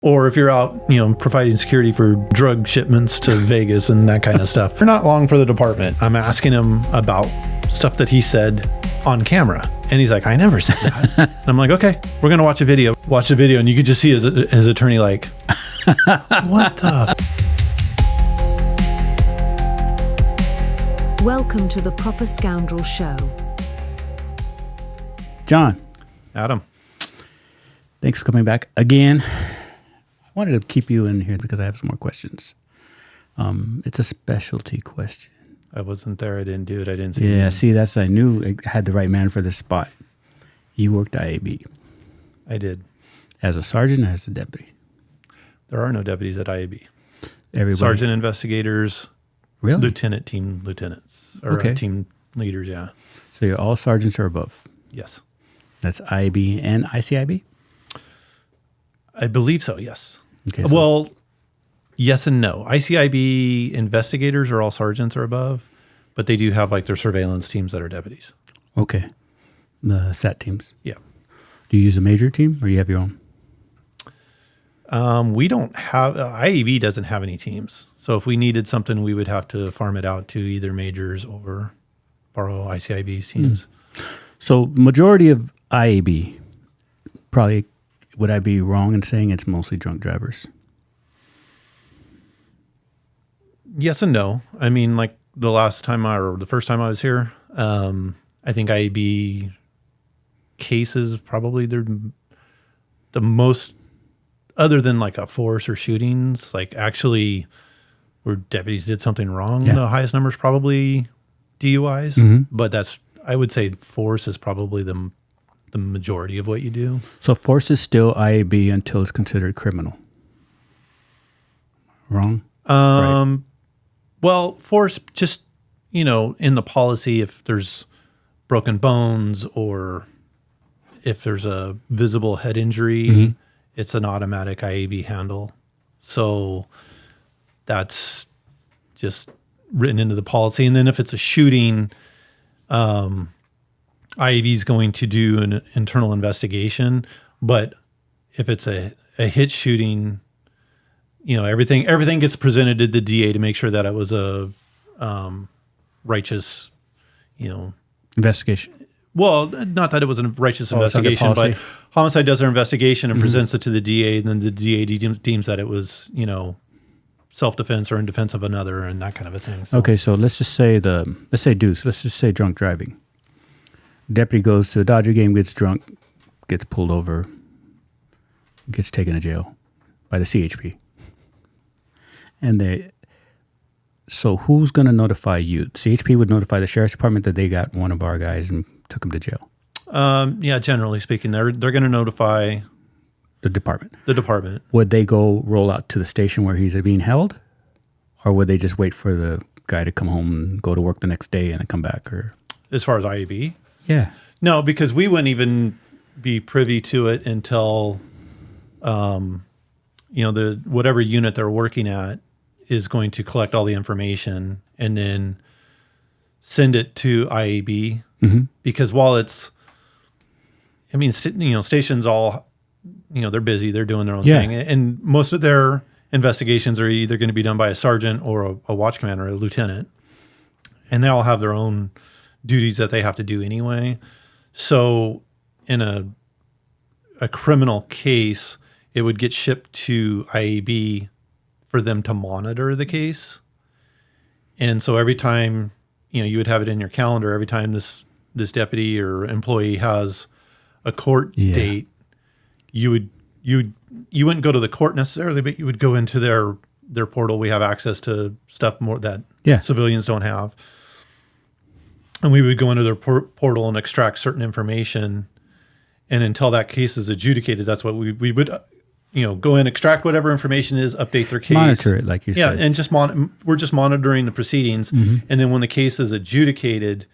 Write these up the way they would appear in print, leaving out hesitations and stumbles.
Or if you're out, providing security for drug shipments to Vegas and that kind of stuff. You're not long for the department. I'm asking him about stuff that he said on camera. And he's like, I never said that. And I'm like, okay, we're going to watch a video. Watch the video. And you could just see his attorney like, what the? Welcome to the Proper Scoundrel Show. John. Adam. Thanks for coming back again. I wanted to keep you in here because I have some more questions. It's a specialty question. I wasn't there. I didn't do it. I didn't see it. Yeah, see, I knew I had the right man for this spot. You worked IAB. I did. As a sergeant or as a deputy? There are no deputies at IAB. Everybody. Sergeant investigators, Really? lieutenant team lieutenants, or team leaders, yeah. So you're all sergeants or above? Yes. That's IAB and ICIB? I believe so, yes. Okay, well, yes and no. ICIB investigators are all sergeants or above, but they do have like their surveillance teams that are deputies. Okay. The SAT teams? Yeah. Do you use a major team or do you have your own? We don't have, IAB doesn't have any teams. So if we needed something, we would have to farm it out to either majors or borrow ICIB's teams. So majority of IAB, probably, would I be wrong in saying it's mostly drunk drivers? Yes and no. I mean, like the first time I was here, I think IAB cases probably they're the most, other than like a force or shootings, like actually where deputies did something wrong. Yeah. The highest number is probably DUIs, but I would say force is probably the majority of what you do. So force is still IAB until it's considered criminal. Wrong? Right. Well, force just, in the policy, if there's broken bones or if there's a visible head injury, it's an automatic IAB handle. So that's just written into the policy. And then if it's a shooting, IAB is going to do an internal investigation. But if it's a hit shooting, everything gets presented to the DA to make sure that it was a righteous, investigation. Well, not that it was a righteous investigation, but homicide does their investigation and presents it to the DA, and then the DA deems that it was, self-defense or in defense of another and that kind of a thing. So. Okay, so let's just say let's just say drunk driving. Deputy goes to a Dodger game, gets drunk, gets pulled over, gets taken to jail by the CHP. So who's going to notify you? CHP would notify the sheriff's department that they got one of our guys and took him to jail. Yeah, generally speaking, they're going to notify the department. The department. Would they go roll out to the station where he's being held, or would they just wait for the guy to come home and go to work the next day and then come back? Or as far as IAB, yeah, no, because we wouldn't even be privy to it until, the whatever unit they're working at is going to collect all the information and then send it to IAB. Because while stations all, they're busy, they're doing their own thing. And most of their investigations are either going to be done by a sergeant or a watch commander, a lieutenant. And they all have their own duties that they have to do anyway. So in a criminal case, it would get shipped to IAB for them to monitor the case. And so every time, you would have it in your calendar, every time this deputy or employee has a court date, you wouldn't go to the court necessarily, but you would go into their portal. We have access to stuff more that civilians don't have. And we would go into their portal and extract certain information. And until that case is adjudicated, that's what we would, go in, extract whatever information is, update their case. Monitor it, like you said. Yeah, and we're just monitoring the proceedings. And then when the case is adjudicated,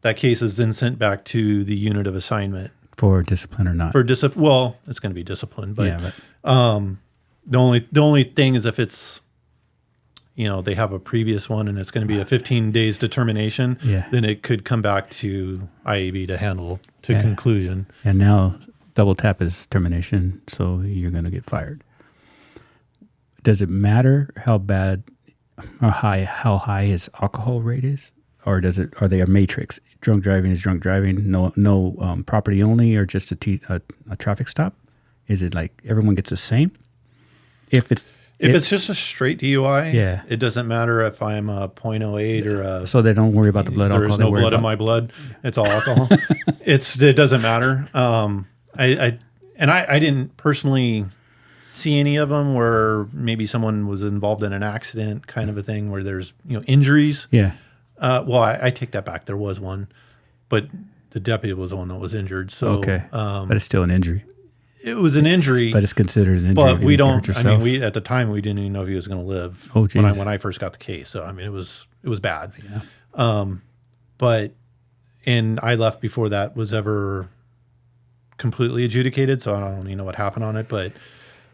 that case is then sent back to the unit of assignment. For discipline or not? Well, it's going to be discipline. But, the only thing is if it's, they have a previous one and it's going to be a 15 days determination, then it could come back to IAB to handle conclusion. And now double tap is termination, so you're going to get fired. does it matter how bad or how high his alcohol rate is, or are they a matrix? Drunk driving is drunk driving. No property only, or just a traffic stop. Is it like everyone gets the same? If it's just a straight DUI, it doesn't matter if I'm a 0.08 or a. So they don't worry about the blood alcohol. There's no blood in my blood. It's all alcohol. It doesn't matter. I didn't personally see any of them where maybe someone was involved in an accident, kind of a thing where there's injuries. Yeah. Well, I take that back. There was one, but the deputy was the one that was injured. So okay, but it's still an injury. It was an injury, but it's considered an injury. But we don't. I mean, we at the time we didn't even know if he was going to live. Oh, geez. when I first got the case. So I mean, it was bad. Yeah. And I left before that was ever completely adjudicated. So I don't even know what happened on it. But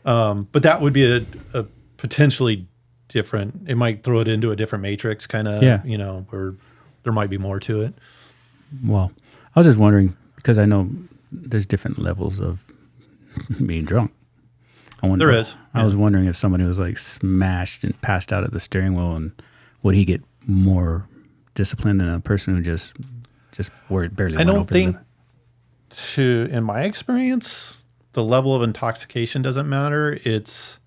that would be a potentially different. It might throw it into a different matrix, kind of. Yeah. Where there might be more to it. Well, I was just wondering because I know there's different levels of being drunk. There is. I was wondering if somebody was like smashed and passed out at the steering wheel, and would he get more disciplined than a person who just barely? I don't think. In my experience, the level of intoxication doesn't matter. It's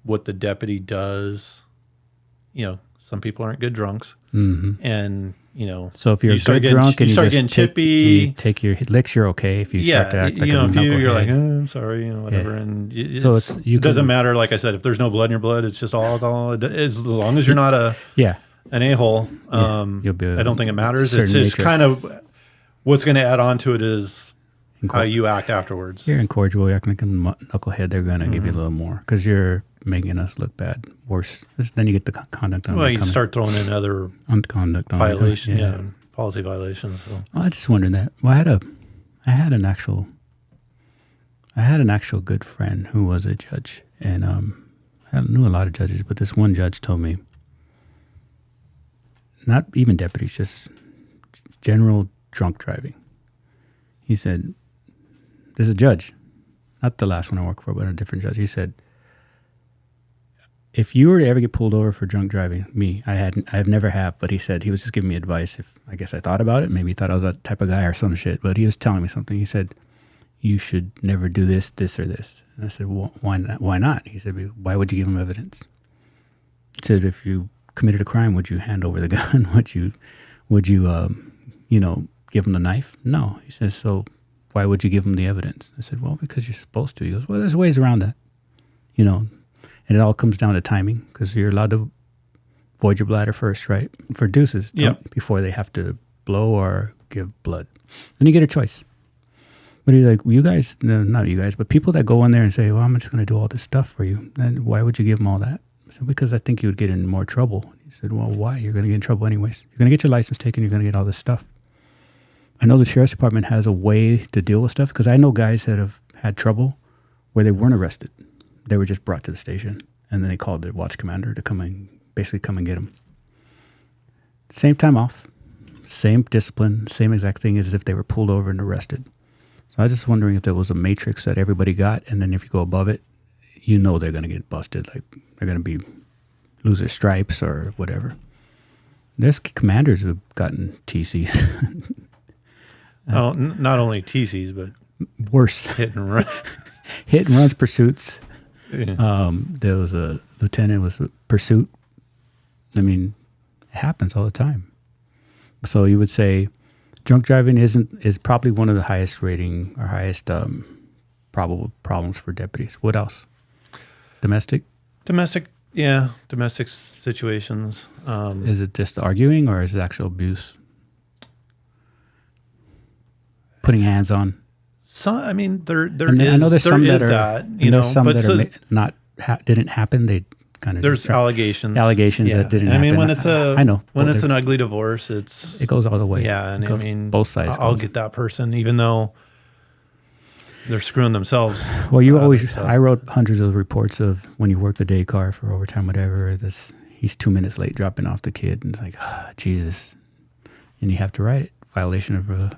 what the deputy does. Some people aren't good drunks, and. So if you're a good drunk and you start getting chippy, you take your licks, you're okay. If you start to act like a knucklehead, you're like, I'm sorry, whatever. Yeah. And it doesn't matter. Like I said, if there's no blood in your blood, it's just all alcohol. As long as you're not an a-hole, you'll be I don't think it matters. It's just kind of what's going to add on to it is how you act afterwards. You're incorrigible. You're acting like a knucklehead. They're going to give you a little more because you're making us look bad, worse. Then you get the conduct. Well, you start throwing in other conduct violation, policy violations. So. Well, I just wondered that. Well, I had an actual good friend who was a judge, and I knew a lot of judges, but this one judge told me, not even deputies, just general drunk driving. He said, "There's a judge, not the last one I worked for, but a different judge." He said, if you were to ever get pulled over for drunk driving, I've never have, but he said he was just giving me advice. If I guess I thought about it, maybe he thought I was that type of guy or some shit, but he was telling me something. He said, you should never do this, or this. And I said, well, why not? Why not? He said, why would you give him evidence? He said, if you committed a crime, would you hand over the gun? would you give him the knife? No. He says, so why would you give him the evidence? I said, well, because you're supposed to. He goes, well, there's ways around that, And it all comes down to timing because you're allowed to void your bladder first, right? For deuces, before they have to blow or give blood. Then you get a choice. But he's like, you guys, no, not you guys, but people that go in there and say, well, I'm just going to do all this stuff for you. Then why would you give them all that? I said, because I think you would get in more trouble. He said, well, why? You're going to get in trouble anyways. You're going to get your license taken. You're going to get all this stuff. I know the sheriff's department has a way to deal with stuff because I know guys that have had trouble where they weren't arrested. They were just brought to the station, and then they called their watch commander to come and get them. Same time off, same discipline, same exact thing as if they were pulled over and arrested. So I was just wondering if there was a matrix that everybody got, and then if you go above it, they're going to get busted. Like they're going to lose their stripes or whatever. There's commanders who've gotten TCs. Not only TCs, but worse. Hit and runs pursuits. Yeah. There was a lieutenant was a pursuit. I mean, it happens all the time. So you would say drunk driving is probably one of the highest rating or highest probable problems for deputies. What else? Domestic situations. Is it just arguing or is it actual abuse? Putting hands on. So I mean, there is. I know there's some that didn't happen. They kind of there's allegations that didn't. I mean, happen. when it's an ugly divorce, it goes all the way. Yeah, and I mean, both sides. I'll get that person, even though they're screwing themselves. Well, I wrote hundreds of reports of when you work the day car for overtime, whatever. He's 2 minutes late dropping off the kid, and it's like, Jesus, and you have to write it violation of a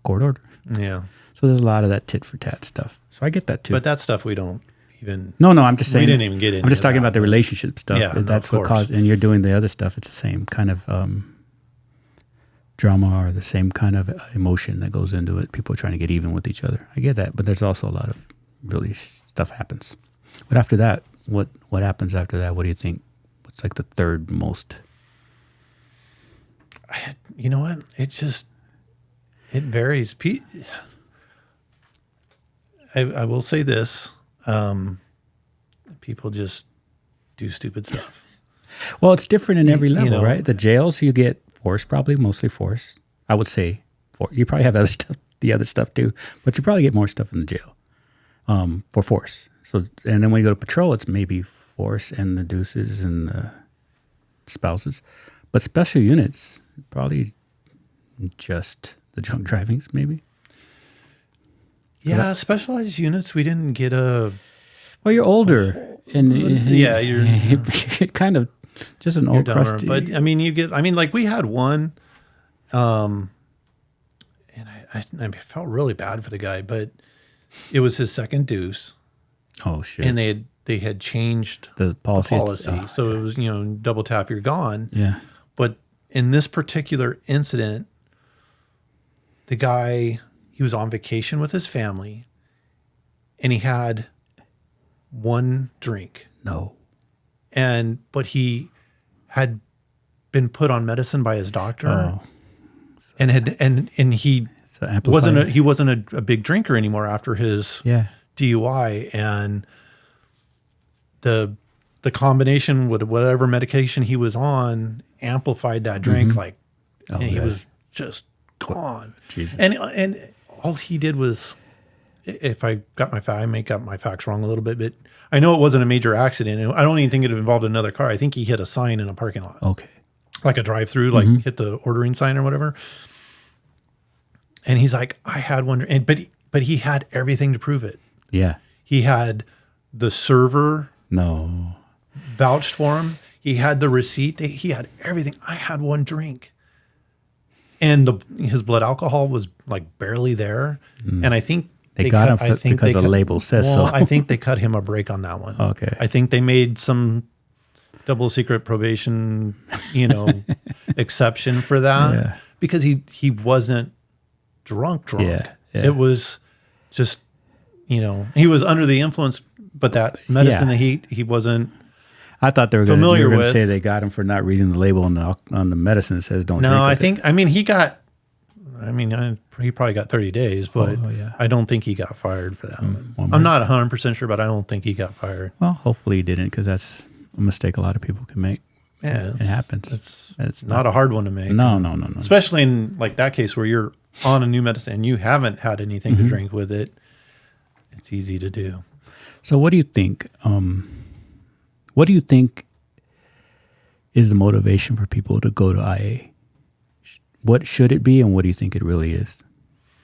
court order. Yeah. So there's a lot of that tit for tat stuff. So I get that too. But that stuff we don't even. No, I'm just saying. We didn't even get into I'm just talking that, about the but- relationship stuff. Yeah, no, That's of what course. caused, and you're doing the other stuff. It's the same kind of drama or the same kind of emotion that goes into it. People are trying to get even with each other. I get that, but there's also a lot of really stuff happens. But after that, what happens after that? What do you think? What's like the third most? You know what? It varies. I will say this. People just do stupid stuff. Well, it's different in every level, know, right? The jails, you get force, probably mostly force. I would say you probably have other stuff, the other stuff too, but you probably get more stuff in the jail for force. So, and then when you go to patrol, it's maybe force and the deuces and the spouses. But special units, probably just the drunk drivings, maybe. Yeah, specialized units. We didn't get a. Well, you're older, and Yeah, you're kind of just an old dumber. crusty. But I mean, like we had one, and I felt really bad for the guy, but it was his second deuce. Oh shit! And they had changed the policy. So it was double tap, you're gone. Yeah. But in this particular incident, the guy, he was on vacation with his family, and he had one drink. No. But he had been put on medicine by his doctor, Oh. and he So amplified. wasn't a big drinker anymore after his DUI, and the combination with whatever medication he was on amplified that drink, and he was just gone. Jesus. And all he did was, if I may got my facts wrong a little bit, but I know it wasn't a major accident. And I don't even think it involved another car. I think he hit a sign in a parking lot. Okay. Like a drive-through, like hit the ordering sign or whatever. And he's like, I had one, but he had everything to prove it. Yeah. He had the server No. vouched for him. He had the receipt. He had everything. I had one drink. And his blood alcohol was like barely there. And I think They got him because the label says so. I think they cut him a break on that one. Okay. I think they made some double secret probation, exception for that. Yeah. Because he wasn't drunk. Yeah. It was just, he was under the influence, but that medicine that he wasn't. I thought they were going familiar to with. say they got him for not reading the label on the medicine that says don't drink. No, with it. He probably got 30 days, but yeah. I don't think he got fired for that one. well, I'm not 100% sure, but I don't think he got fired. Well, hopefully he didn't, because that's a mistake a lot of people can make. Yeah, It happens. It's not a hard one to make. No. Especially in like that case where you're on a new medicine and you haven't had anything to drink with it. It's easy to do. So what do you think? What do you think is the motivation for people to go to IA? What should it be, and what do you think it really is?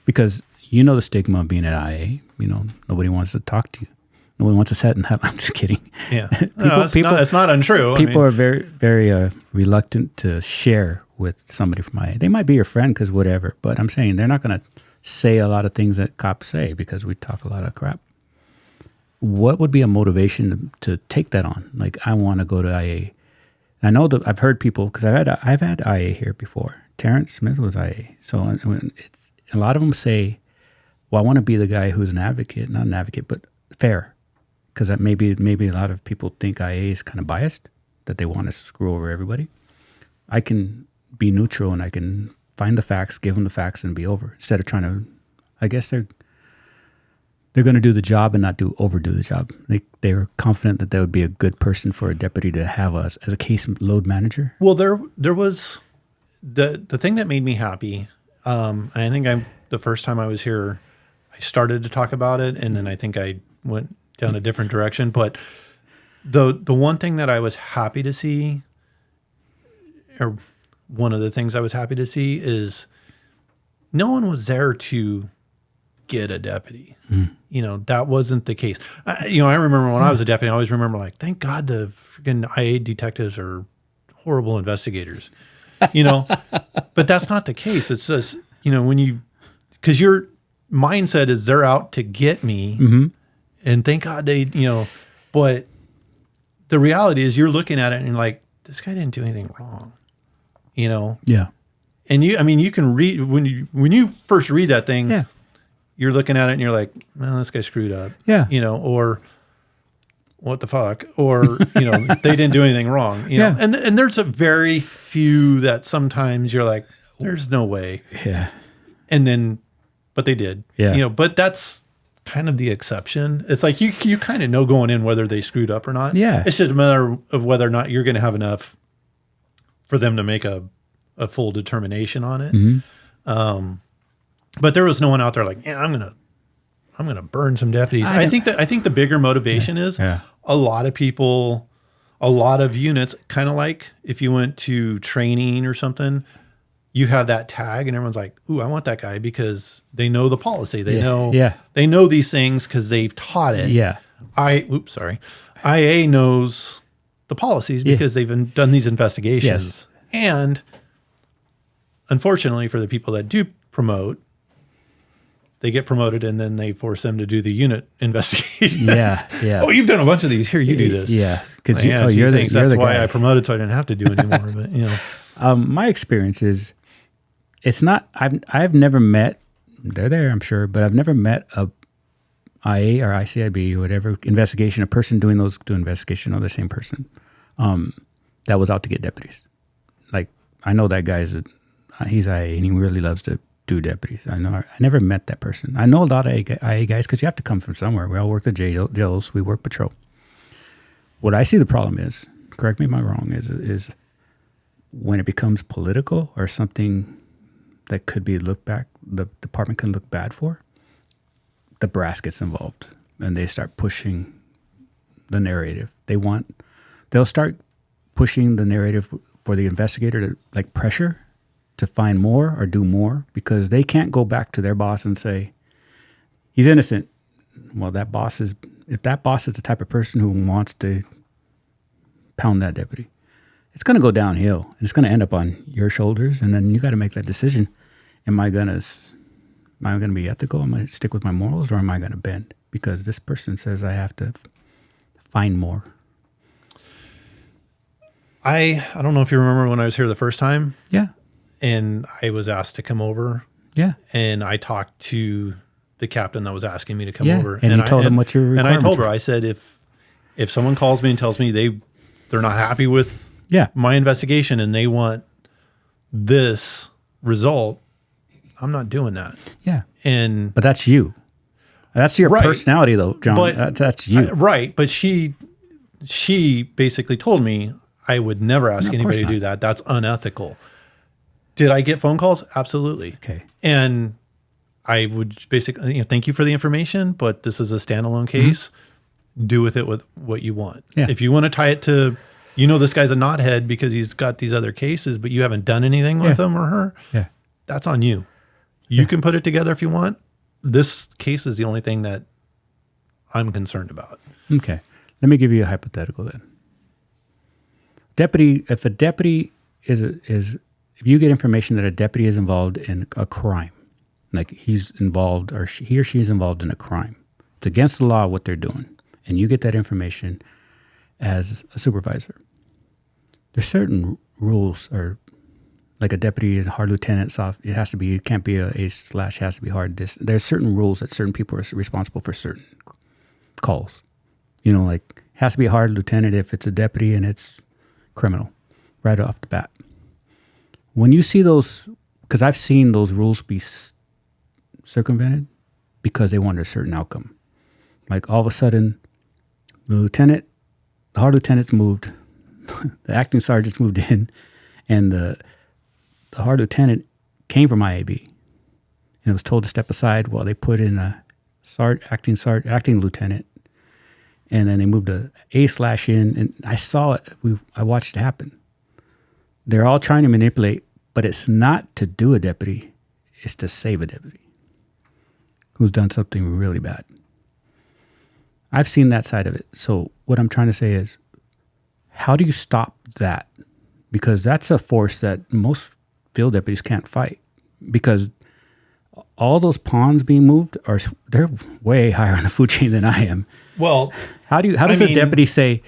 Because the stigma of being at IA. Nobody wants to talk to you. Nobody wants to sit and have. I'm just kidding. Yeah, it's not untrue. People are very, very reluctant to share with somebody from IA. They might be your friend because whatever, but I'm saying they're not going to say a lot of things that cops say because we talk a lot of crap. What would be a motivation to take that on? Like, I want to go to IA. I know that I've heard people, because I've had IA here before. Terrence Smith was IA. So a lot of them say, well, I want to be the guy who's not an advocate, but fair. Because maybe a lot of people think IA is kind of biased, that they want to screw over everybody. I can be neutral and I can find the facts, give them the facts, and be over. Instead of trying to, I guess they're going to do the job and not overdo the job. They're confident that would be a good person for a deputy to have us as a caseload manager. Well, there was the thing that made me happy. I think the first time I was here, I started to talk about it, and then I think I went down a different direction. But the one thing that I was happy to see, or one of the things I was happy to see, is no one was there to get a deputy. That wasn't the case. I remember when I was a deputy, I always remember thank God the freaking IA detectives are horrible investigators, but that's not the case. It's just, because your mindset is they're out to get me. And thank God they, but the reality is you're looking at it and you're like, this guy didn't do anything wrong, Yeah. And you can read when you first read that thing, Yeah. you're looking at it and you're like, well, this guy screwed up. Yeah. Or what the fuck? Or, they didn't do anything wrong. Yeah. And there's a very few that sometimes you're like, there's no way. Yeah. And then, but they did. Yeah. But that's kind of the exception. It's like you kind of know going in whether they screwed up or not. Yeah. It's just a matter of whether or not you're going to have enough for them to make a full determination on it. Mm-hmm. But there was no one out there like, yeah, I'm gonna burn some deputies. I think the bigger motivation is a lot of people, a lot of units, kind of like if you went to training or something, you have that tag and everyone's like, ooh, I want that guy because they know the policy. They know these things because they've taught it. Yeah. IA knows the policies because they've done these investigations. Yes. And unfortunately for the people that do promote, they get promoted and then they force them to do the unit investigations. Yeah. Oh, you've done a bunch of these. Here, you do this. Yeah. Because that's why I promoted so I didn't have to do anymore. But my experience is, it's not. I've never met. They're there, I'm sure, but I've never met a IA or ICIB or whatever investigation. A person doing investigation on the same person that was out to get deputies. Like I know that guy's he's IA and he really loves to do deputies. I never met that person. I know a lot of IA guys because you have to come from somewhere. We all work the jails. We work patrol. What I see the problem is, correct me if I'm wrong, is when it becomes political or something that could be looked back, the department can look bad for, the brass gets involved and they start pushing the narrative. They'll start pushing the narrative for the investigator to like pressure to find more or do more because they can't go back to their boss and say, he's innocent. Well, if that boss is the type of person who wants to pound that deputy, it's going to go downhill and it's going to end up on your shoulders. And then you got to make that decision. Am I going to be ethical? Am I going to stick with my morals or am I going to bend? Because this person says I have to find more. I don't know if you remember when I was here the first time. Yeah. And I was asked to come over. Yeah. And I talked to the captain that was asking me to come over. And you told him what your requirements were. And I told her, I said, if someone calls me and tells me they're not happy with my investigation and they want this result, I'm not doing that. Yeah. But that's you. That's your personality though, John. But, that's you. Right. But she basically told me I would never ask anybody to do that. That's unethical. Did I get phone calls? Absolutely. Okay. And I would basically, thank you for the information, but this is a standalone case. Mm-hmm. Do with it what you want. Yeah. If you want to tie it to, this guy's a knothead because he's got these other cases, but you haven't done anything with him or her. Yeah. That's on you. You can put it together if you want. This case is the only thing that I'm concerned about. Okay. Let me give you a hypothetical then. If a deputy if you get information that a deputy is involved in a crime, like he's involved or he or she is involved in a crime, it's against the law what they're doing, and you get that information as a supervisor, there's certain rules or like a deputy and hard lieutenant, it can't be a A/, has to be hard. There's certain rules that certain people are responsible for certain calls. Like has to be a hard lieutenant if it's a deputy and it's criminal right off the bat. When you see those, because I've seen those rules be circumvented because they wanted a certain outcome. Like all of a sudden, the hard lieutenants moved, the acting sergeants moved in, and the hard lieutenant came from IAB and was told to step aside while they put in a acting lieutenant, and then they moved a A/ in, and I saw it. I watched it happen. They're all trying to manipulate, but it's not to do a deputy; it's to save a deputy who's done something really bad. I've seen that side of it. So what I'm trying to say is, how do you stop that? Because that's a force that most field deputies can't fight, because all those pawns being moved they're way higher on the food chain than I am. Well, How does a deputy say,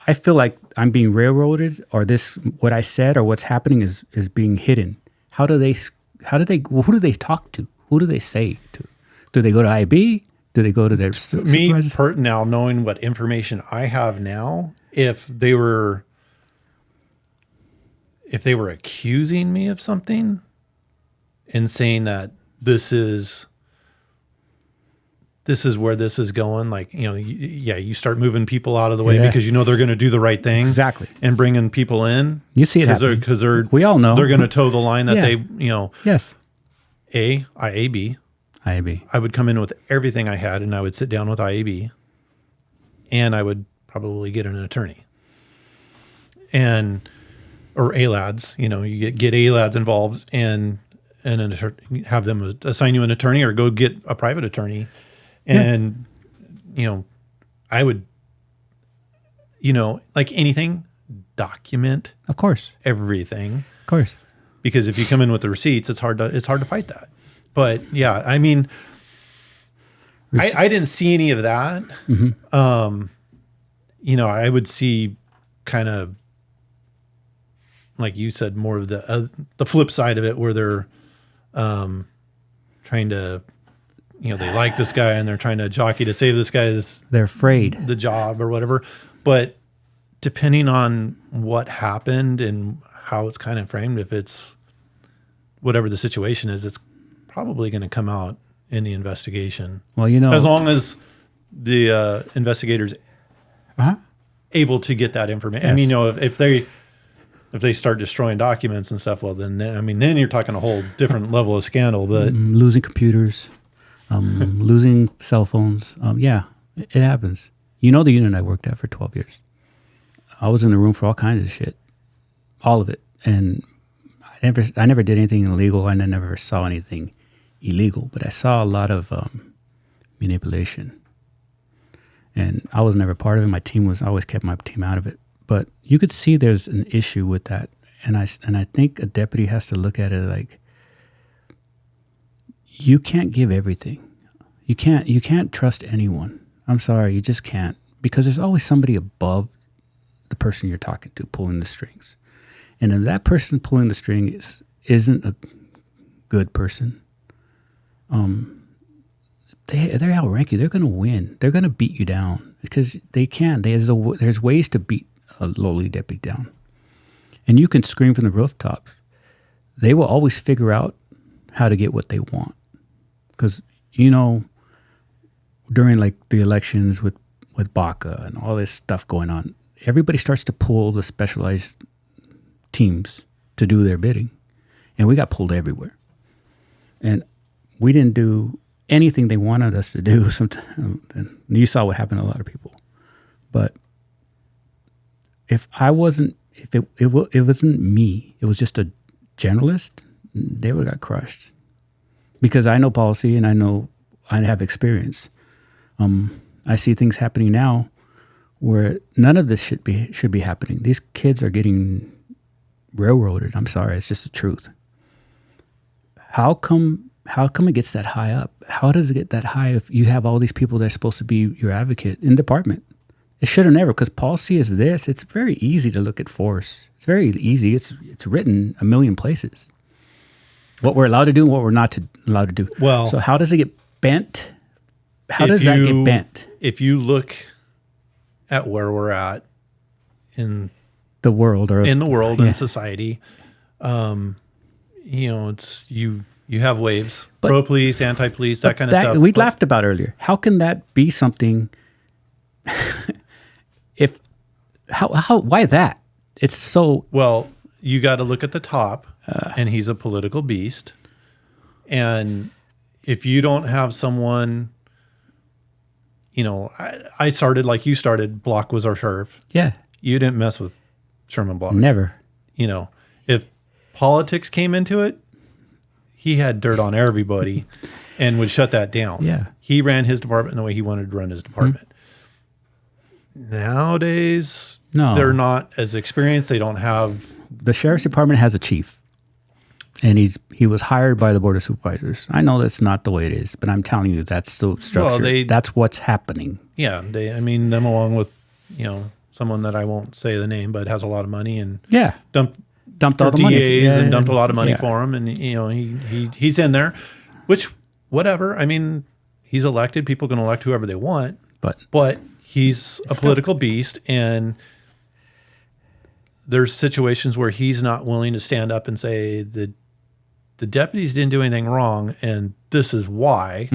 I feel like I'm being railroaded, or what I said or what's happening is being hidden? Who do they talk to? Who do they say to? Do they go to IB? Do they go to their supervisor? Now, knowing what information I have now, if they were accusing me of something and saying that this is where this is going, like, you start moving people out of the way because they're going to do the right thing. Exactly. And bringing people in. You see it happening. Because we all know. They're going to toe the line that they, Yes. IAB. I would come in with everything I had, and I would sit down with IAB, and I would probably get an attorney. Or ALADs, you get ALADs involved and have them assign you an attorney or go get a private attorney. And, I would, like anything, document. Of course. Everything. Of course. Because if you come in with the receipts, it's hard to fight that. But yeah, I mean, I didn't see any of that. Mm-hmm. I would see kind of, like you said, more of the flip side of it, where they're trying to, they like this guy and they're trying to jockey to save this guy's. They're afraid the job or whatever. But depending on what happened and how it's kind of framed, if it's whatever the situation is, it's probably going to come out in the investigation. Well, as long as the investigators able to get that information. Yes. I mean, if they start destroying documents and stuff, well, then you're talking a whole different level of scandal. But losing computers, losing cell phones, it happens. The unit I worked at for 12 years. I was in the room for all kinds of shit, all of it, and I never did anything illegal, and I never saw anything illegal, but I saw a lot of manipulation, and I was never part of it. I always kept my team out of it. But you could see there's an issue with that, and I think a deputy has to look at it like, you can't give everything. You can't trust anyone. I'm sorry, you just can't, because there's always somebody above the person you're talking to pulling the strings, and if that person pulling the string isn't a good person, they outrank you. They're going to win. They're going to beat you down because they can. There's ways to beat a lowly deputy down, and you can scream from the rooftops. They will always figure out how to get what they want, because during like the elections with Baca and all this stuff going on, everybody starts to pull the specialized teams to do their bidding, and we got pulled everywhere, and we didn't do anything they wanted us to do. Sometimes, and you saw what happened to a lot of people, but if it wasn't me, it was just a generalist, they would have got crushed. Because I know policy and I have experience. I see things happening now where none of this should be happening. These kids are getting railroaded. I'm sorry, it's just the truth. How come it gets that high up? How does it get that high if you have all these people that are supposed to be your advocate in the department? It should have never, because policy is this. It's very easy to look at force. It's very easy. It's written a million places. What we're allowed to do and what we're not allowed to do. Well, so how does it get bent? How does that get bent? If you look at where we're at in the world, in society, it's you have waves, pro-police, anti-police, that kind of stuff. We laughed about earlier. How can that be something? Why that? It's so well. You got to look at the top, and he's a political beast. And if you don't have someone, I started like you started. Block was our sheriff. Yeah, you didn't mess with Sherman Block. Never. If politics came into it, he had dirt on everybody, and would shut that down. Yeah, he ran his department the way he wanted to run his department. Mm-hmm. Nowadays, they're not as experienced. They don't have... The sheriff's department has a chief. And he was hired by the Board of Supervisors. I know that's not the way it is, but I'm telling you, that's the structure. Well, that's what's happening. Yeah, them along with, someone that I won't say the name, but has a lot of money and dumped all the money and dumped a lot of money for him, and he's in there, which whatever. I mean, he's elected. People can elect whoever they want, but he's a political beast, and there's situations where he's not willing to stand up and say the deputies didn't do anything wrong, and this is why,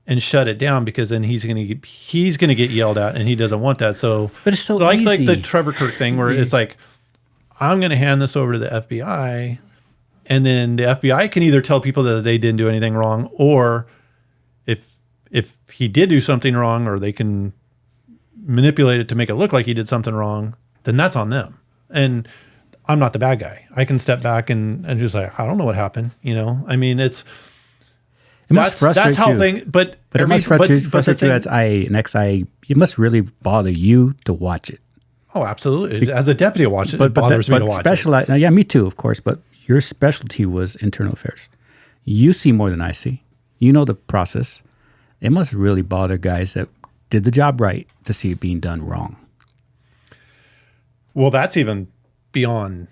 and shut it down, because then he's gonna get yelled at, and he doesn't want that. So, but it's so like easy. the Trevor Kirk thing, where it's like, I'm going to hand this over to the FBI, and then the FBI can either tell people that they didn't do anything wrong, or if he did do something wrong, or they can manipulate it to make it look like he did something wrong, then that's on them. And I'm not the bad guy. I can step back and just like, I don't know what happened. I mean, that's how things. But it must frustrate you as an ex-IA. It must really bother you to watch it. Oh, absolutely. As a deputy, it bothers me to watch it. Now, yeah, me too, of course. But your specialty was internal affairs. You see more than I see. You know the process. It must really bother guys that did the job right to see it being done wrong. Well, that's even beyond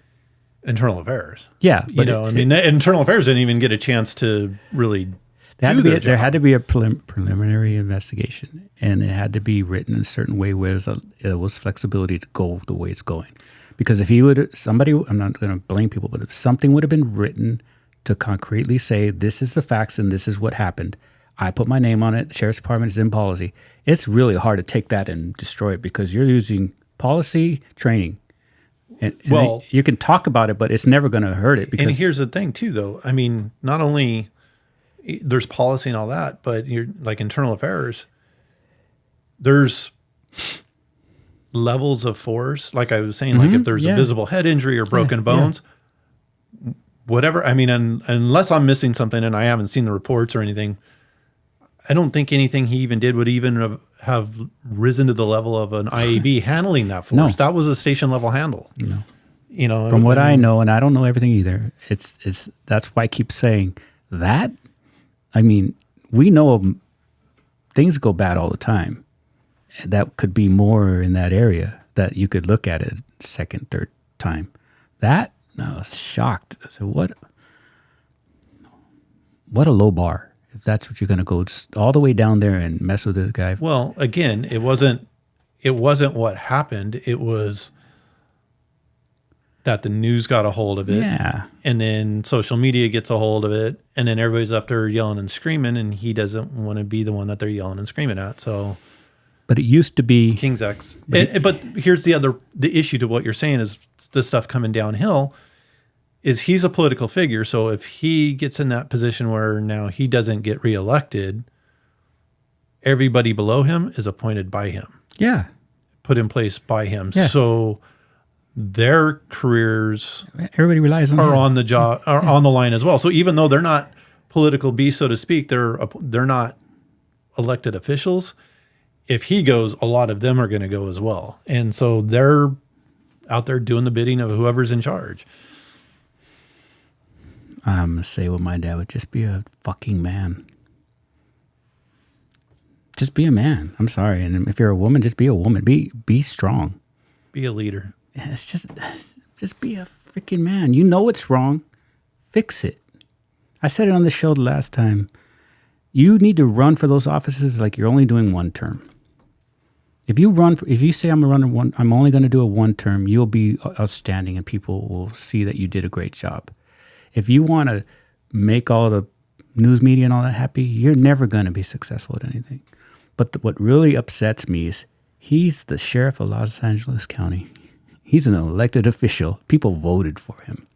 internal affairs. Yeah. But internal affairs didn't even get a chance to really there had to be a preliminary investigation, and it had to be written in a certain way where there was flexibility to go the way it's going. Because if I'm not going to blame people, but if something would have been written to concretely say, this is the facts and this is what happened, I put my name on it, the Sheriff's Department is in policy, it's really hard to take that and destroy it, because you're using policy training. And you can talk about it, but it's never going to hurt it. Because, and here's the thing too, though. I mean, not only there's policy and all that, but you're like internal affairs, there's levels of force. Like I was saying, like if there's a visible head injury or broken bones, whatever. I mean, unless I'm missing something and I haven't seen the reports or anything, I don't think anything he even did would even have risen to the level of an IAB handling that force. No. That was a station level handle. No. From what I know, and I don't know everything either, it's that's why I keep saying that. I mean, we know things go bad all the time. That could be more in that area that you could look at it second, third time. I was shocked. I said, what a low bar. If that's what you're going to go all the way down there and mess with this guy. Well, again, it wasn't what happened. It was that the news got a hold of it. Yeah. And then social media gets a hold of it. And then everybody's up there yelling and screaming, and he doesn't want to be the one that they're yelling and screaming at. So, but it used to be King's X. But here's the issue to what you're saying is this stuff coming downhill is he's a political figure. So if he gets in that position where now he doesn't get reelected, everybody below him is appointed by him. Yeah. Put in place by him. Yeah. So their careers everybody relies on on the job are on the line as well. So even though they're not political beasts, so to speak, they're not elected officials. If he goes, a lot of them are going to go as well. And so they're out there doing the bidding of whoever's in charge. I'm going to say what my dad would, just be a fucking man. Just be a man. I'm sorry. And if you're a woman, just be a woman. Be strong. Be a leader. It's just be a freaking man. You know it's wrong. Fix it. I said it on the show the last time. You need to run for those offices like you're only doing one term. If you say I'm only going to do a one term, you'll be outstanding and people will see that you did a great job. If you want to make all the news media and all that happy, you're never going to be successful at anything. But what really upsets me is he's the sheriff of Los Angeles County. He's an elected official. People voted for him.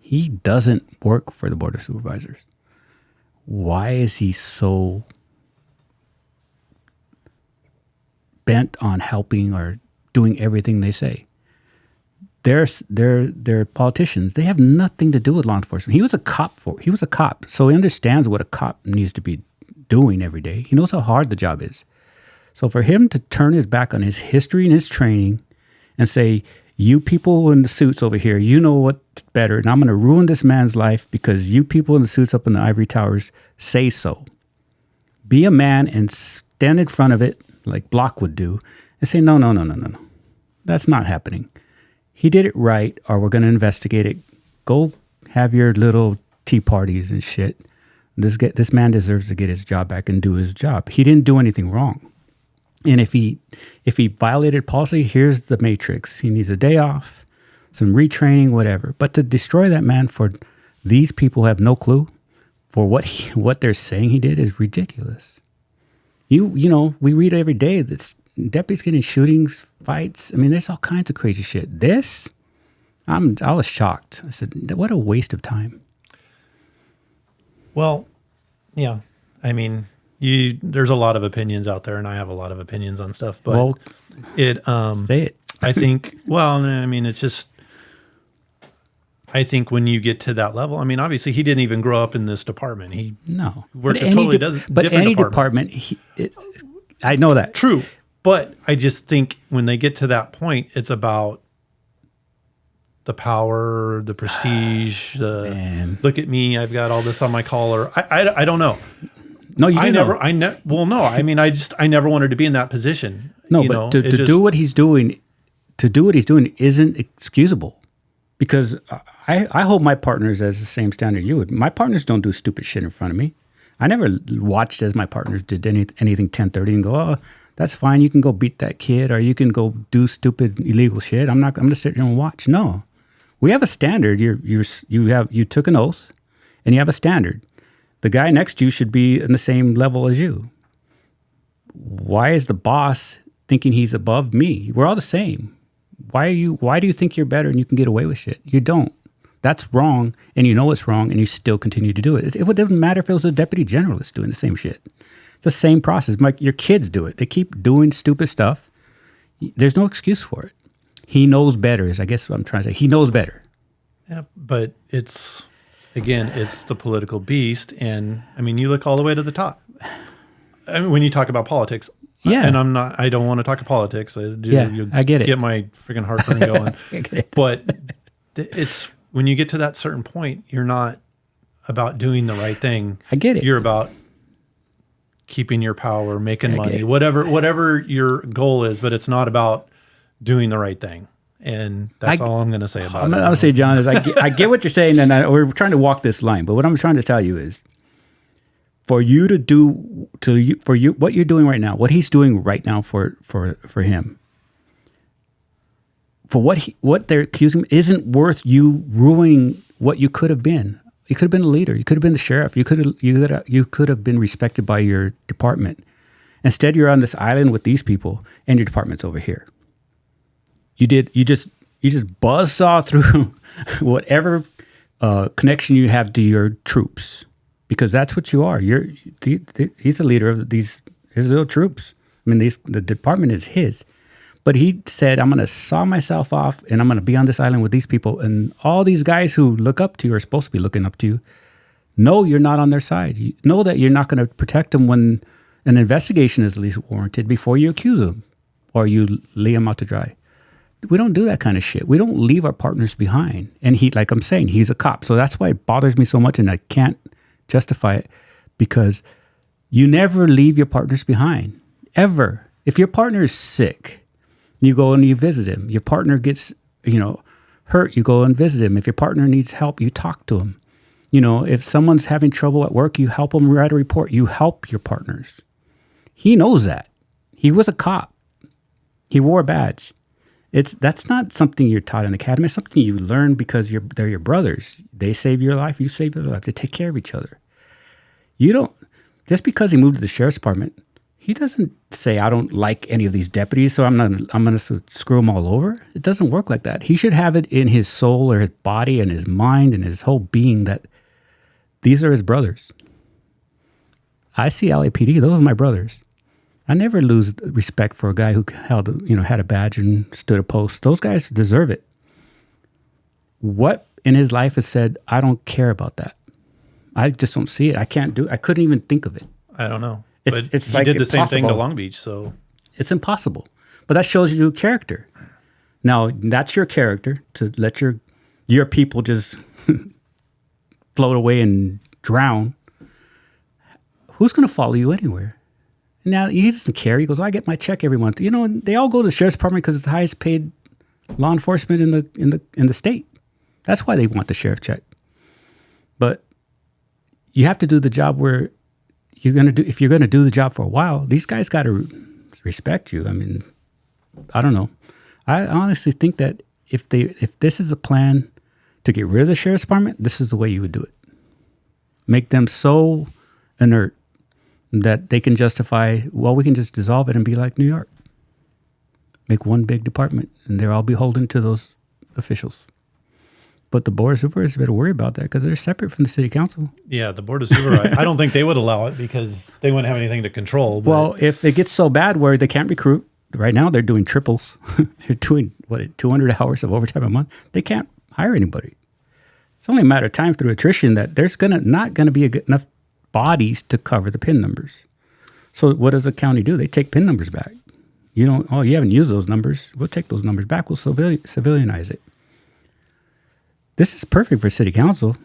He doesn't work for the Board of Supervisors. Why is he so bent on helping or doing everything they say? They're politicians. They have nothing to do with law enforcement. He was a cop, so he understands what a cop needs to be doing every day. He knows how hard the job is. So for him to turn his back on his history and his training and say, You people in the suits over here, you know what's better, and I'm going to ruin this man's life because you people in the suits up in the ivory towers say so. Be a man and stand in front of it like Block would do and say, no. That's not happening. He did it right, or we're going to investigate it. Go have your little tea parties and shit. This man deserves to get his job back and do his job. He didn't do anything wrong. And if he violated policy, here's the matrix. He needs a day off, some retraining, whatever. But to destroy that man for these people who have no clue for what they're saying he did is ridiculous. You know, we read every day that deputies getting shootings, fights. I mean, there's all kinds of crazy shit. I was shocked. I said, what a waste of time. Well, yeah. I mean, there's a lot of opinions out there, and I have a lot of opinions on stuff. But say it. I think. Well, I mean, it's just. I think when you get to that level, I mean, obviously, he didn't even grow up in this department. He worked a totally different department. I know that. True, but I just think when they get to that point, it's about the power, the prestige, look at me, I've got all this on my collar. I don't know. No, you didn't no. I mean, I never wanted to be in that position. No, but to do what he's doing isn't excusable. Because I hold my partners as the same standard you would. My partners don't do stupid shit in front of me. I never watched as my partners did anything 10:30 and go, oh, that's fine. You can go beat that kid, or you can go do stupid illegal shit. I'm gonna sit here and watch. No, we have a standard. You took an oath, and you have a standard. The guy next to you should be in the same level as you. Why is the boss thinking he's above me? We're all the same. Why do you think you're better and you can get away with shit? You don't. That's wrong, and you know it's wrong, and you still continue to do it. It wouldn't matter if it was a deputy generalist doing the same shit. It's the same process. Your kids do it. They keep doing stupid stuff. There's no excuse for it. He knows better, is I guess what I'm trying to say. He knows better. Yeah, but it's the political beast, and I mean, you look all the way to the top. I mean, when you talk about politics, yeah, and I don't want to talk about politics. I get it. Get my freaking heartburn going. But it's when you get to that certain point, you're not about doing the right thing. I get it. You're about keeping your power, making money, whatever your goal is. But it's not about doing the right thing. And that's all I'm going to say about it. I'm going to say, John, is I get what you're saying, and we're trying to walk this line. But what I'm trying to tell you is, for you to do what you're doing right now, what he's doing right now for him, for what they're accusing him, isn't worth you ruining what you could have been. You could have been a leader. You could have been the sheriff. You could have been respected by your department. Instead, you're on this island with these people, and your department's over here. You just buzzsaw through whatever connection you have to your troops, because that's what you are. He's a leader of his little troops. I mean, the department is his. But he said, I'm going to saw myself off, and I'm going to be on this island with these people. And all these guys who look up to you, are supposed to be looking up to you, know you're not on their side. You know that you're not going to protect them when an investigation is at least warranted before you accuse them or you lay them out to dry. We don't do that kind of shit. We don't leave our partners behind. And he, like I'm saying, he's a cop. So that's why it bothers me so much, and I can't justify it, because you never leave your partners behind, ever. If your partner is sick, you go and you visit him. Your partner gets, hurt, you go and visit him. If your partner needs help, you talk to him. If someone's having trouble at work, you help them write a report. You help your partners. He knows that. He was a cop. He wore a badge. That's not something you're taught in the academy. It's something you learn because they're your brothers. They save your life. You save their life. They take care of each other. You don't, just because he moved to the sheriff's department, he doesn't say, I don't like any of these deputies, so I'm going to screw them all over. It doesn't work like that. He should have it in his soul or his body and his mind and his whole being that these are his brothers. I see LAPD. Those are my brothers. I never lose respect for a guy who had a badge and stood a post. Those guys deserve it. What in his life has said, I don't care about that? I just don't see it. I couldn't even think of it. I don't know. It's he like did the impossible. same thing to Long Beach, so it's impossible. But that shows you character. Now, that's your character, to let your people just float away and drown. Who's going to follow you anywhere? Now, he doesn't care. He goes, I get my check every month. You know, and they all go to the sheriff's department because it's the highest paid law enforcement in the state. That's why they want the sheriff check. But you have to do the job where you're going to do. If you're going to do the job for a while, these guys got to respect you. I mean, I don't know. I honestly think that if this is a plan to get rid of the sheriff's department, this is the way you would do it. Make them so inert that they can justify, well, we can just dissolve it and be like New York. Make one big department, and they're all beholden to those officials. But the board of supervisors better worry about that because they're separate from the city council. Yeah, the board of supervisors. I don't think they would allow it because they wouldn't have anything to control. But. Well, if it gets so bad where they can't recruit, right now they're doing triples. They're doing, 200 hours of overtime a month. They can't hire anybody. It's only a matter of time through attrition that there's not going to be enough bodies to cover the PIN numbers. So what does the county do? They take PIN numbers back. You haven't used those numbers. We'll take those numbers back. We'll civilianize it. This is perfect for city council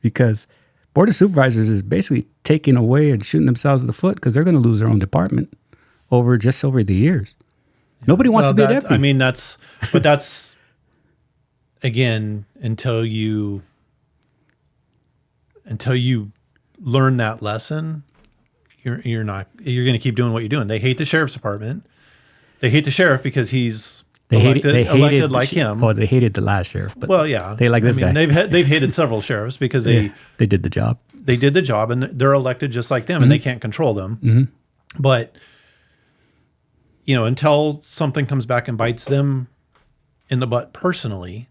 because board of supervisors is basically taking away and shooting themselves in the foot because they're going to lose their own department over the years. Nobody wants to be a deputy. I mean, that's again, until you learn that lesson, you're going to keep doing what you're doing. They hate the sheriff's department. They hate the sheriff because he's elected like him. Oh, they hated the last sheriff. But well, yeah, they like this guy. They've hated several sheriffs because they did the job. They did the job, and they're elected just like them, and they can't control them. Mm-hmm. But until something comes back and bites them in the butt personally,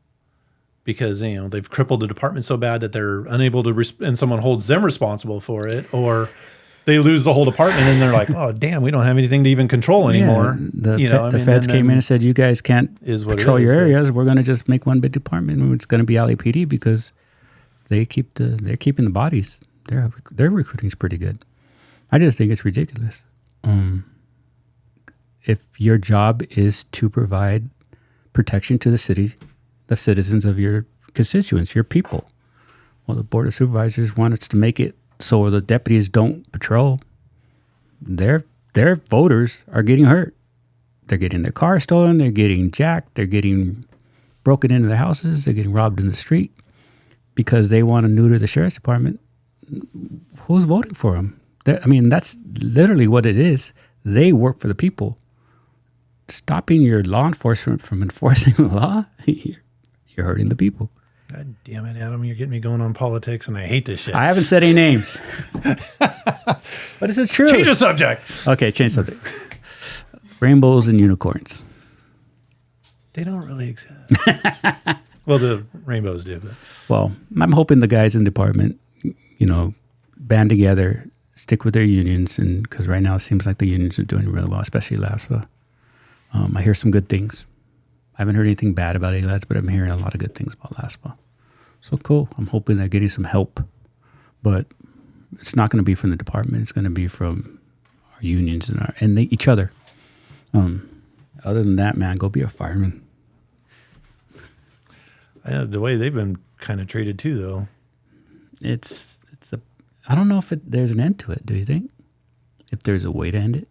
because they've crippled the department so bad that they're unable to, and someone holds them responsible for it, or they lose the whole department and they're like, oh, damn, we don't have anything to even control anymore. The feds came in and said, you guys can't control your areas. We're going to just make one big department. It's going to be LAPD because they're keeping the bodies. Their recruiting's pretty good. I just think it's ridiculous. If your job is to provide protection to the citizens of your constituents, your people, well, the board of supervisors want us to make it so the deputies don't patrol. Their voters are getting hurt. They're getting their cars stolen. They're getting jacked. They're getting broken into their houses. They're getting robbed in the street because they want to neuter the sheriff's department. Who's voting for them? That's literally what it is. They work for the people. Stopping your law enforcement from enforcing the law, you're hurting the people. God damn it, Adam. You're getting me going on politics, and I hate this shit. I haven't said any names. But is it true? Change the subject. Okay, change the subject. Rainbows and unicorns. They don't really exist. Well, the rainbows do. But. Well, I'm hoping the guys in the department, band together, stick with their unions, and because right now it seems like the unions are doing really well, especially LASPA. I hear some good things. I haven't heard anything bad about ALADS, but I'm hearing a lot of good things about LASPA. So cool. I'm hoping they're getting some help, but it's not going to be from the department. It's going to be from our unions and each other. Other than that, man, go be a fireman. The way they've been kind of treated too, though. I don't know if there's an end to it. Do you think? If there's a way to end it?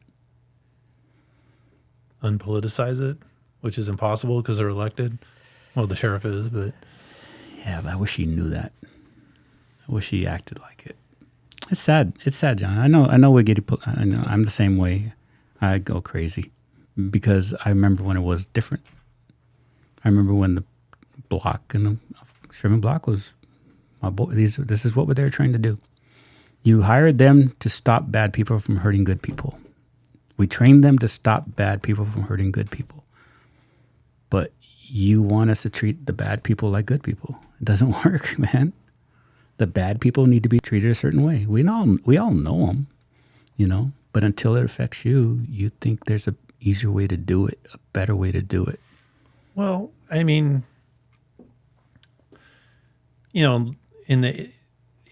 Unpoliticize it, which is impossible because they're elected. Well, the sheriff is, but... Yeah, but I wish he knew that. I wish he acted like it. It's sad. It's sad, John. I know we get. I know I'm the same way. I go crazy because I remember when it was different. I remember when the block and the Sherman block was my boy. This is what they were trying to do. You hired them to stop bad people from hurting good people. We trained them to stop bad people from hurting good people. But you want us to treat the bad people like good people. It doesn't work, man. The bad people need to be treated a certain way. We all know them, but until it affects you, you think there's an easier way to do it, a better way to do it. Well, I mean, in the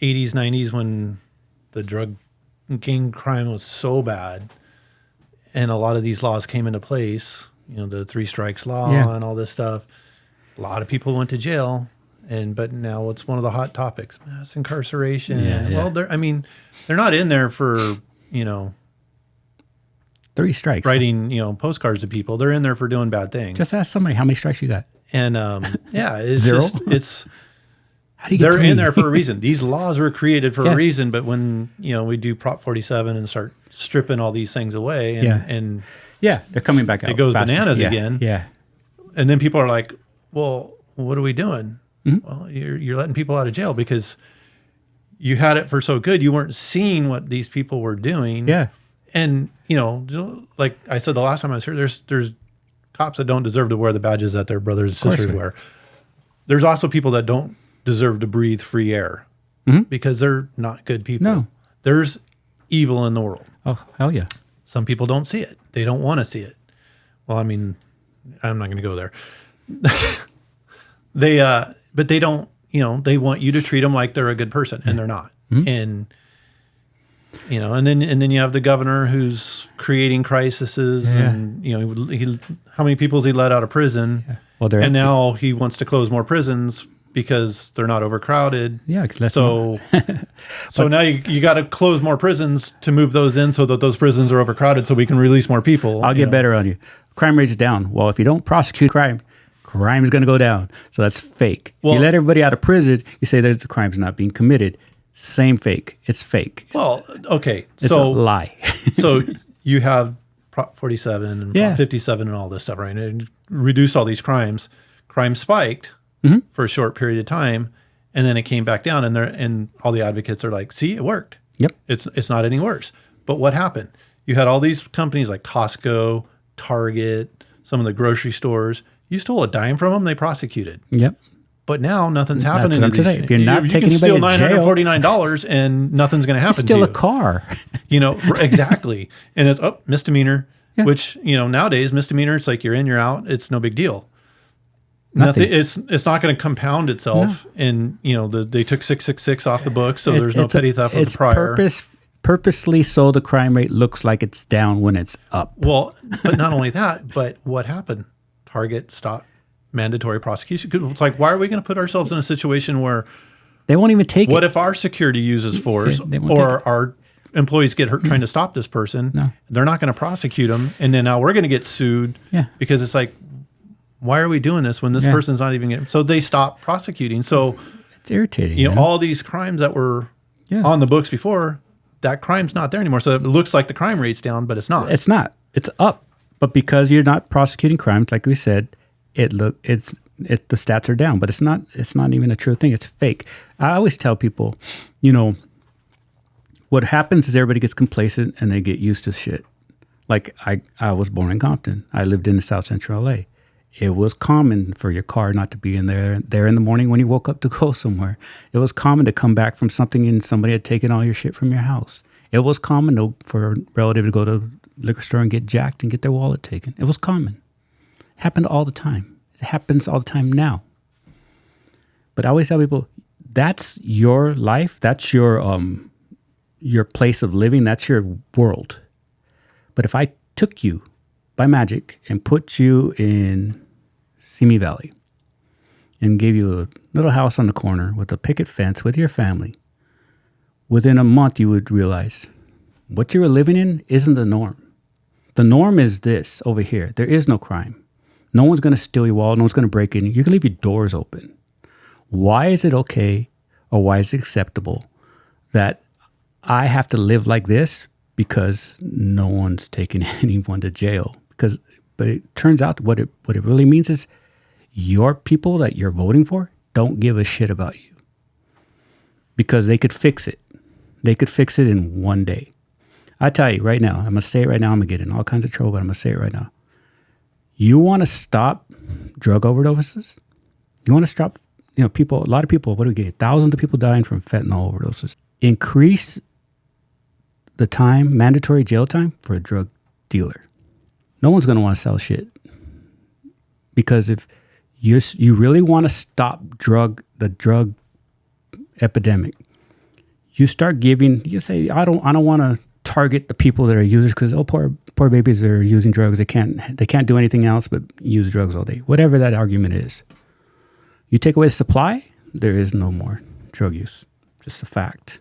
80s, 90s, when the drug gang crime was so bad and a lot of these laws came into place, the 3 strikes law Yeah. and all this stuff. A lot of people went to jail, but now it's one of the hot topics: mass incarceration. Yeah. Well, they're not in there for 3 strikes. writing postcards to people. They're in there for doing bad things. Just ask somebody how many strikes you got. And it's 0? it's How do you get they're 3? in there for a reason. These laws were created for Yeah. a reason. But when we do Prop 47 and start stripping all these things away, and Yeah, they're coming back out. it goes faster. bananas Yeah, again. Yeah. And then people are like, well, what are we doing? Mm-hmm. Well, you're letting people out of jail because you had it for so good. You weren't seeing what these people were doing. Yeah. And, like I said the last time I was here, there's cops that don't deserve to wear the badges that their brothers and sisters not. wear. There's also people that don't deserve to breathe free air because they're not good people. No. There's evil in the world. Oh, hell yeah. Some people don't see it. They don't want to see it. Well, I mean, I'm not going to go there. But they don't, they want you to treat them like they're a good person, and they're not. And, and then you have the governor who's creating crises, and how many people has he let out of prison? Yeah. Well, and now he wants to close more prisons because they're not overcrowded. Yeah. So now you got to close more prisons to move those in so that those prisons are overcrowded so we can release more people. I'll get better on you. Crime rate is down. Well, if you don't prosecute crime is going to go down. So that's fake. Well, you let everybody out of prison, you say there's the crime's not being committed. Same fake. It's fake. Well, okay. It's a lie. So you have Prop 47 and Prop 57 and all this stuff, right? And reduce all these crimes. Crime spiked for a short period of time, and then it came back down. And all the advocates are like, "See, it worked. Yep. It's not any worse." But what happened? You had all these companies like Costco, Target, some of the grocery stores. You stole a dime from them, they prosecuted. Yep. But now nothing's happening. That's what I'm saying. If you're not you taking can steal anybody to jail, $949 and nothing's going to happen to steal you. a car. Exactly. And it's misdemeanor, Yeah. which, nowadays misdemeanor, it's like you're in, you're out. It's no big deal. Nothing. It's not going to compound itself. No. And, they took 666 off the books, so there's no petty theft of the prior. Purposely so the crime rate looks like it's down when it's up. Well, but not only that, but what happened? Target stopped mandatory prosecution. It's like, why are we going to put ourselves in a situation where they won't even take it? What if our security uses force or our employees get hurt trying to stop this person? No. They're not going to prosecute them. And then now we're going to get sued because it's like, why are we doing this when this person's not even getting... So they stop prosecuting. So it's irritating. All these crimes that were on the books before, that crime's not there anymore. So it looks like the crime rate's down, but it's not. It's not. It's up. But because you're not prosecuting crimes, like we said, the stats are down, but it's not even a true thing. It's fake. I always tell people, what happens is everybody gets complacent and they get used to shit. Like I was born in Compton. I lived in the South Central LA. It was common for your car not to be in there in the morning when you woke up to go somewhere. It was common to come back from something and somebody had taken all your shit from your house. It was common for a relative to go to the liquor store and get jacked and get their wallet taken. It was common. It happened all the time. It happens all the time now. But I always tell people, that's your life. That's your place of living. That's your world. But if I took you by magic and put you in Simi Valley and gave you a little house on the corner with a picket fence with your family, within a month you would realize what you were living in isn't the norm. The norm is this over here. There is no crime. No one's going to steal your wallet. No one's going to break in. You can leave your doors open. Why is it okay or why is it acceptable that I have to live like this because no one's taking anyone to jail? But it turns out what it really means is your people that you're voting for don't give a shit about you because they could fix it. They could fix it in one day. I tell you right now, I'm going to say it right now. I'm going to get in all kinds of trouble, but I'm going to say it right now. You want to stop drug overdoses? You want to stop, people, a lot of people, what are we getting? Thousands of people dying from fentanyl overdoses. Increase the time, mandatory jail time for a drug dealer. No one's going to want to sell shit. Because if you really want to stop the drug epidemic, you start giving, you say, I don't want to target the people that are users because, poor poor babies are using drugs. They can't do anything else but use drugs all day. Whatever that argument is. You take away the supply, there is no more drug use. Just a fact.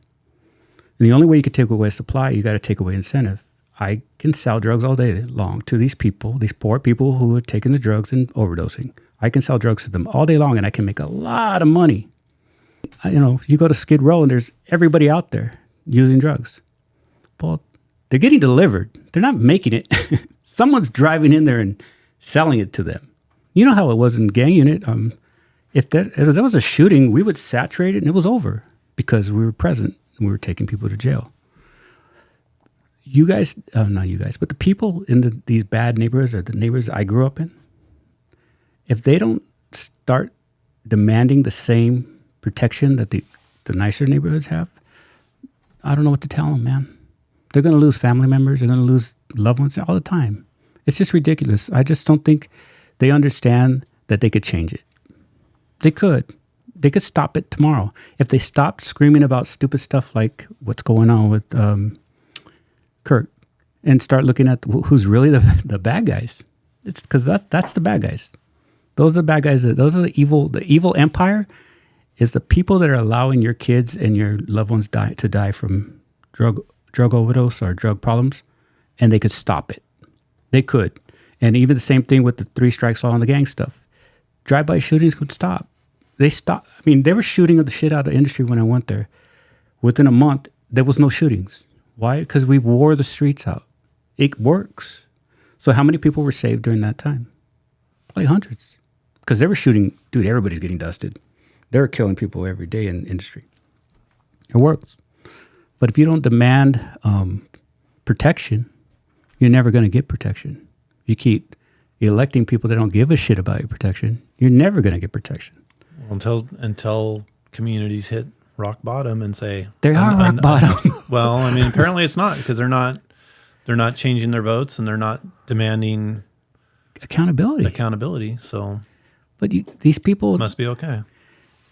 And the only way you can take away supply, you got to take away incentive. I can sell drugs all day long to these people, these poor people who are taking the drugs and overdosing. I can sell drugs to them all day long and I can make a lot of money. You go to Skid Row and there's everybody out there using drugs. Well, they're getting delivered. They're not making it. Someone's driving in there and selling it to them. You know how it was in gang unit. If there was a shooting, we would saturate it and it was over because we were present and we were taking people to jail. You guys, not you guys, but the people in these bad neighborhoods or the neighborhoods I grew up in, if they don't start demanding the same protection that the nicer neighborhoods have, I don't know what to tell them, man. They're going to lose family members. They're going to lose loved ones all the time. It's just ridiculous. I just don't think they understand that they could change it. They could. They could stop it tomorrow. If they stopped screaming about stupid stuff like what's going on with Kirk and start looking at who's really the bad guys. It's because that's the bad guys. Those are the bad guys. Those are the evil empire is the people that are allowing your kids and your loved ones to die from drug overdose or drug problems, and they could stop it. They could. And even the same thing with the 3 strikes law and the gang stuff. Drive-by shootings could stop. They stopped. I mean, they were shooting the shit out of the industry when I went there. Within a month, there was no shootings. Why? Because we wore the streets out. It works. So how many people were saved during that time? Like hundreds. Because they were shooting, dude, everybody's getting dusted. They're killing people every day in the industry. It works. But if you don't demand protection, you're never going to get protection. You keep electing people that don't give a shit about your protection, you're never going to get protection. Well, until communities hit rock bottom and say they are rock bottom. Well, I mean, apparently it's not because they're not changing their votes and they're not demanding accountability. So, but these people must be okay.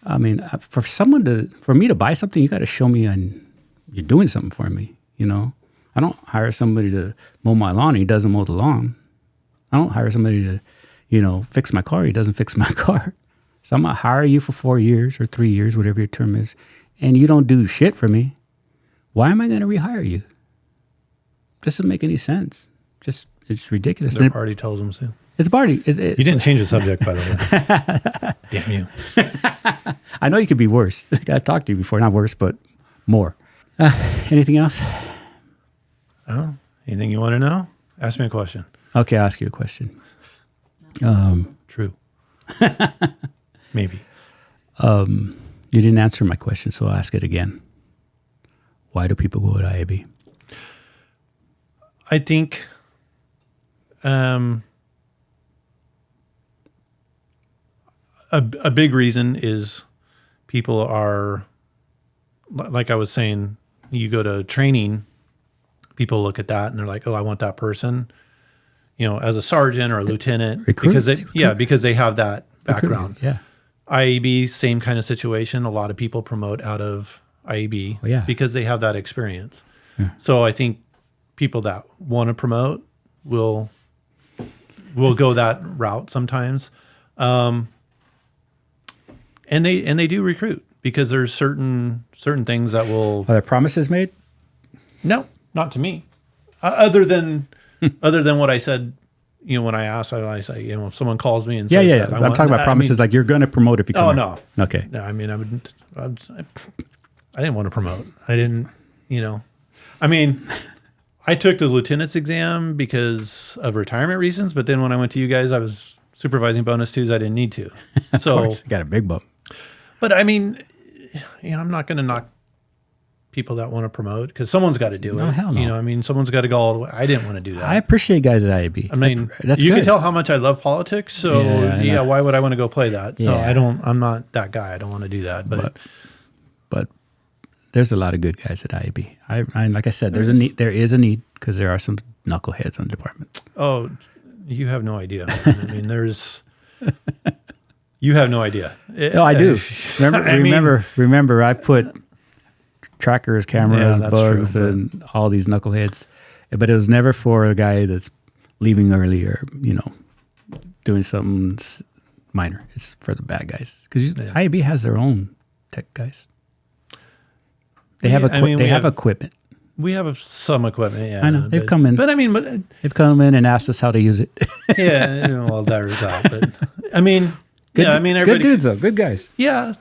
I mean, for me to buy something, you got to show me you're doing something for me. I don't hire somebody to mow my lawn and he doesn't mow the lawn. I don't hire somebody to, fix my car. He doesn't fix my car. So I'm going to hire you for 4 years or 3 years, whatever your term is, and you don't do shit for me. Why am I going to rehire you? Doesn't make any sense. It's ridiculous. Their party tells them to. It's a party. You didn't change the subject, by the way. Damn you. I know you could be worse. I've talked to you before. Not worse, but more. Anything else? Oh, anything you want to know? Ask me a question. Okay, I'll ask you a question. True. Maybe. You didn't answer my question, so I'll ask it again. Why do people go to IAB? I think a big reason is people are, like I was saying, you go to training, people look at that and they're like, oh, I want that person, as a sergeant or a lieutenant, because they have that background. Yeah. IAB, same kind of situation. A lot of people promote out of IAB because they have that experience. Yeah. So I think people that want to promote will go that route sometimes. And they do recruit because there's certain things that will. Are there promises made? No, not to me. Other than what I said, when I asked, I say, if someone calls me and says, that, I'm talking about promises like you're going to promote if you come. Oh, no. Okay. No, I mean, I didn't want to promote. I didn't, I mean, I took the lieutenant's exam because of retirement reasons, but then when I went to you guys, I was supervising bonus twos. I didn't need to. So of course, you got a big bump. But I mean, I'm not going to knock people that want to promote because someo's got to do it. Hell no. Someone's got to go all the way. I didn't want to do that. I appreciate guys at IAB. I mean, that's you good. can tell how much I love politics. So why would I want to go play that? So I'm not that guy. I don't want to do that. But there's a lot of good guys at IAB. I like I said, there is a need because there are some knuckleheads in the department. Oh, you have no idea. I mean, you have no idea. No, I do. Remember, I put trackers, cameras, bugs, and all these knuckleheads. But it was never for a guy that's leaving early or, doing something minor. It's for the bad guys. Because IAB has their own tech guys. They have equipment. We have some equipment, yeah. I know. They've come in. But they've come in and asked us how to use it. Yeah, well, that was out. But good dudes though, good guys. Yeah.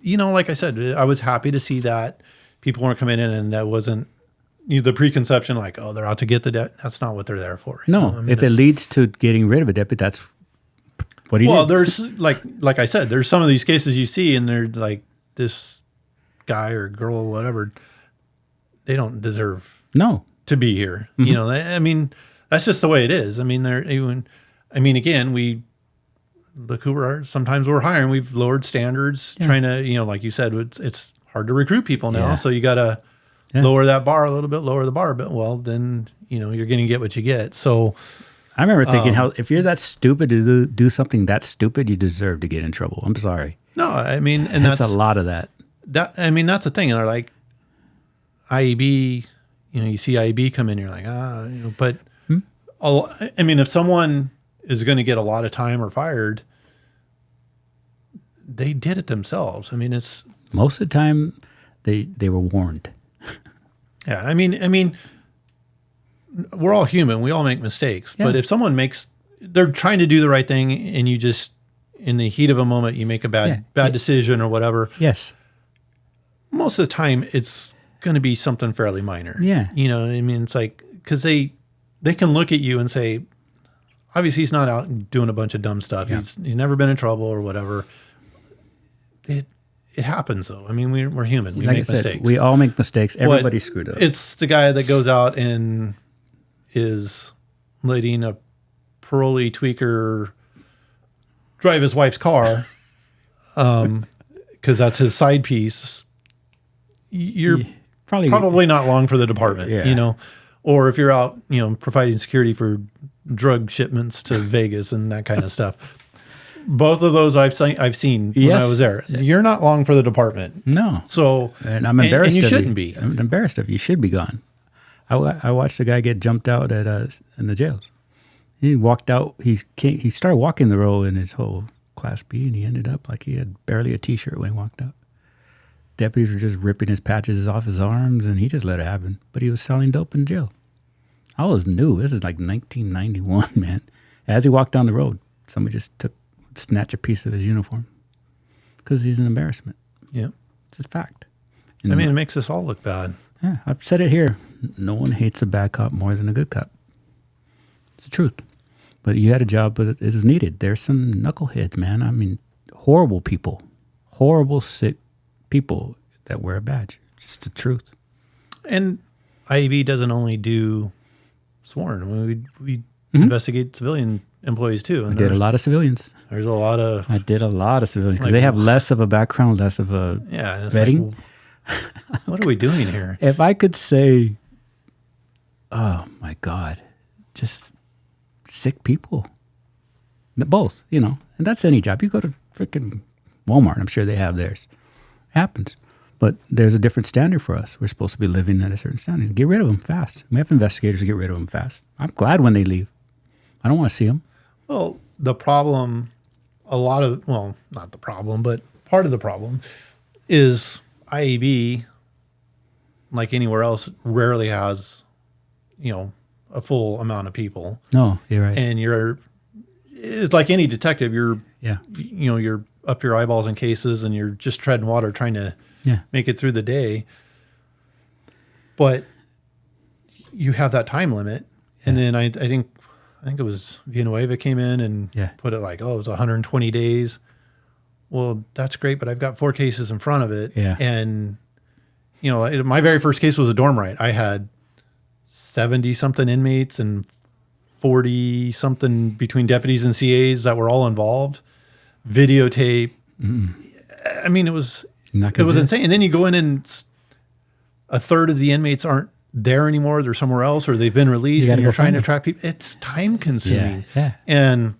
Like I said, I was happy to see that people weren't coming in and that wasn't the preconception like, oh, they're out to get the debt. That's not what they're there for. No, if it leads to getting rid of a deputy, that's what do you do? Well, there's like I said, there's some of these cases you see and they're like this guy or girl or whatever, they don't deserve to be here. Mm-hmm. That's just the way it is. Again, we look who sometimes we're hiring. We've lowered standards, trying to, like you said, it's hard to recruit people now. Yeah. So you got to lower that bar a little bit, lower the bar a bit. Well, then, you're going to get what you get. So I remember thinking if you're that stupid to do something that stupid, you deserve to get in trouble. I'm sorry. No, and that's a lot of that. That's the thing. They're like IEB, you see IEB come in, you're like, but if someone is going to get a lot of time or fired, they did it themselves. It's most of the time they were warned. Yeah. We're all human. We all make mistakes, but if someone they're trying to do the right thing and you just, in the heat of a moment, you make a bad decision or whatever. Yes. Most of the time it's going to be something fairly minor. Yeah. It's like, because they can look at you and say, obviously he's not out doing a bunch of dumb stuff. Yeah. He's never been in trouble or whatever. It happens though. We're human. We make mistakes. We all make mistakes. Everybody screwed up. It's the guy that goes out and is letting a parolee tweaker drive his wife's car because that's his side piece. You're probably not long for the department, or if you're out, providing security for drug shipments to Vegas and that kind of stuff. Both of those I've seen when I was there. You're not long for the department. No. So, and I'm embarrassed. And you shouldn't be. I'm embarrassed of you. You should be gone. I watched a guy get jumped out in the jails. He walked out. He started walking the row in his whole Class B, and he ended up like he had barely a T-shirt when he walked out. Deputies were just ripping his patches off his arms, and he just let it happen. But he was selling dope in jail. I was new. This is like 1991, man. As he walked down the road, somebody just snatched a piece of his uniform because he's an embarrassment. Yeah. It's a fact. It makes us all look bad. Yeah, I've said it here. No one hates a bad cop more than a good cop. It's the truth. But you had a job, but it is needed. There's some knuckleheads, man. Horrible people. Horrible, sick people that wear a badge. Just the truth. And IAB doesn't only do sworn. We investigate civilian employees too. And I did a lot of civilians. There's a lot of... I did a lot of civilians because they have less of a background, less of a vetting. Like, what are we doing here? If I could say, oh my God, just sick people. Both, and that's any job. You go to freaking Walmart, I'm sure they have theirs. It happens. But there's a different standard for us. We're supposed to be living at a certain standard. Get rid of them fast. We have investigators to get rid of them fast. I'm glad when they leave. I don't want to see them. Well, the problem, not the problem, but part of the problem is IAB, like anywhere else, rarely has, a full amount of people. No, you're right. And it's like any detective, you're up your eyeballs in cases and you're just treading water trying to make it through the day. But you have that time limit. And then I think it was Villanueva came in and put it like, it was 120 days. Well, that's great, but I've got 4 cases in front of it. Yeah. And, my very first case was a dorm right. I had 70-something inmates and 40-something between deputies and CAs that were all involved. Videotape. It was insane. And then you go in and a third of the inmates aren't there anymore. They're somewhere else or they've been released and you're trying to track people. It's time consuming. Yeah. And,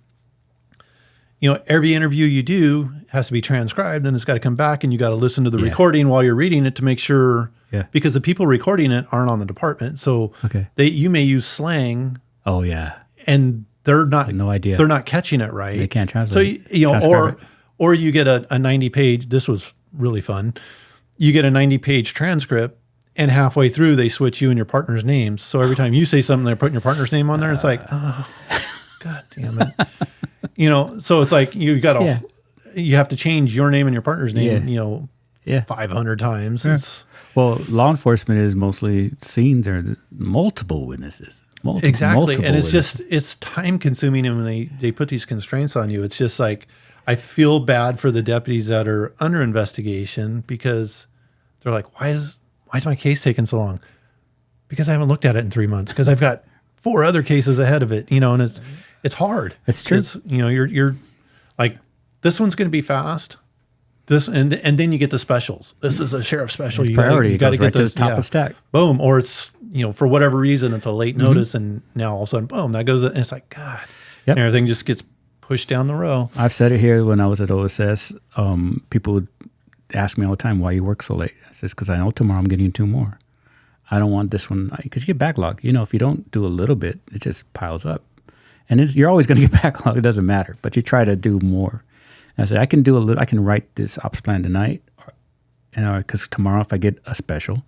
every interview you do has to be transcribed, and it's got to come back, and you got to listen to the recording while you're reading it to make sure. Yeah. Because the people recording it aren't on the department, so you may use slang. Oh yeah. And they're not no idea. They're not catching it right. They can't translate. So or you get a 90-page. This was really fun. You get a 90-page transcript, and halfway through they switch you and your partner's names. So every time you say something, they're putting your partner's name on there. It's like, oh, God damn it. So it's like you have to change your name and your partner's name. 500 times. Yeah. Well, law enforcement is mostly scenes. There are multiple witnesses. Exactly. And it's time consuming. And when they put these constraints on you, it's just like, I feel bad for the deputies that are under investigation because they're like, why is my case taking so long? Because I haven't looked at it in 3 months because I've got 4 other cases ahead of it, and it's hard. It's true. You're like, this one's going to be fast. And then you get the specials. This is a sheriff special. It's priority. You got to get to the top of the stack. Boom. Or it's, for whatever reason, it's a late notice, and now all of a sudden, boom, that goes. And it's like, God, and everything just gets pushed down the row. I've said it here when I was at OSS. People would ask me all the time, why you work so late? I says, because I know tomorrow I'm getting 2 more. I don't want this one, because you get backlog. If you don't do a little bit, it just piles up. And you're always going to get backlog. It doesn't matter. But you try to do more. And I said, I can do a little. I can write this ops plan tonight, because tomorrow if I get a special,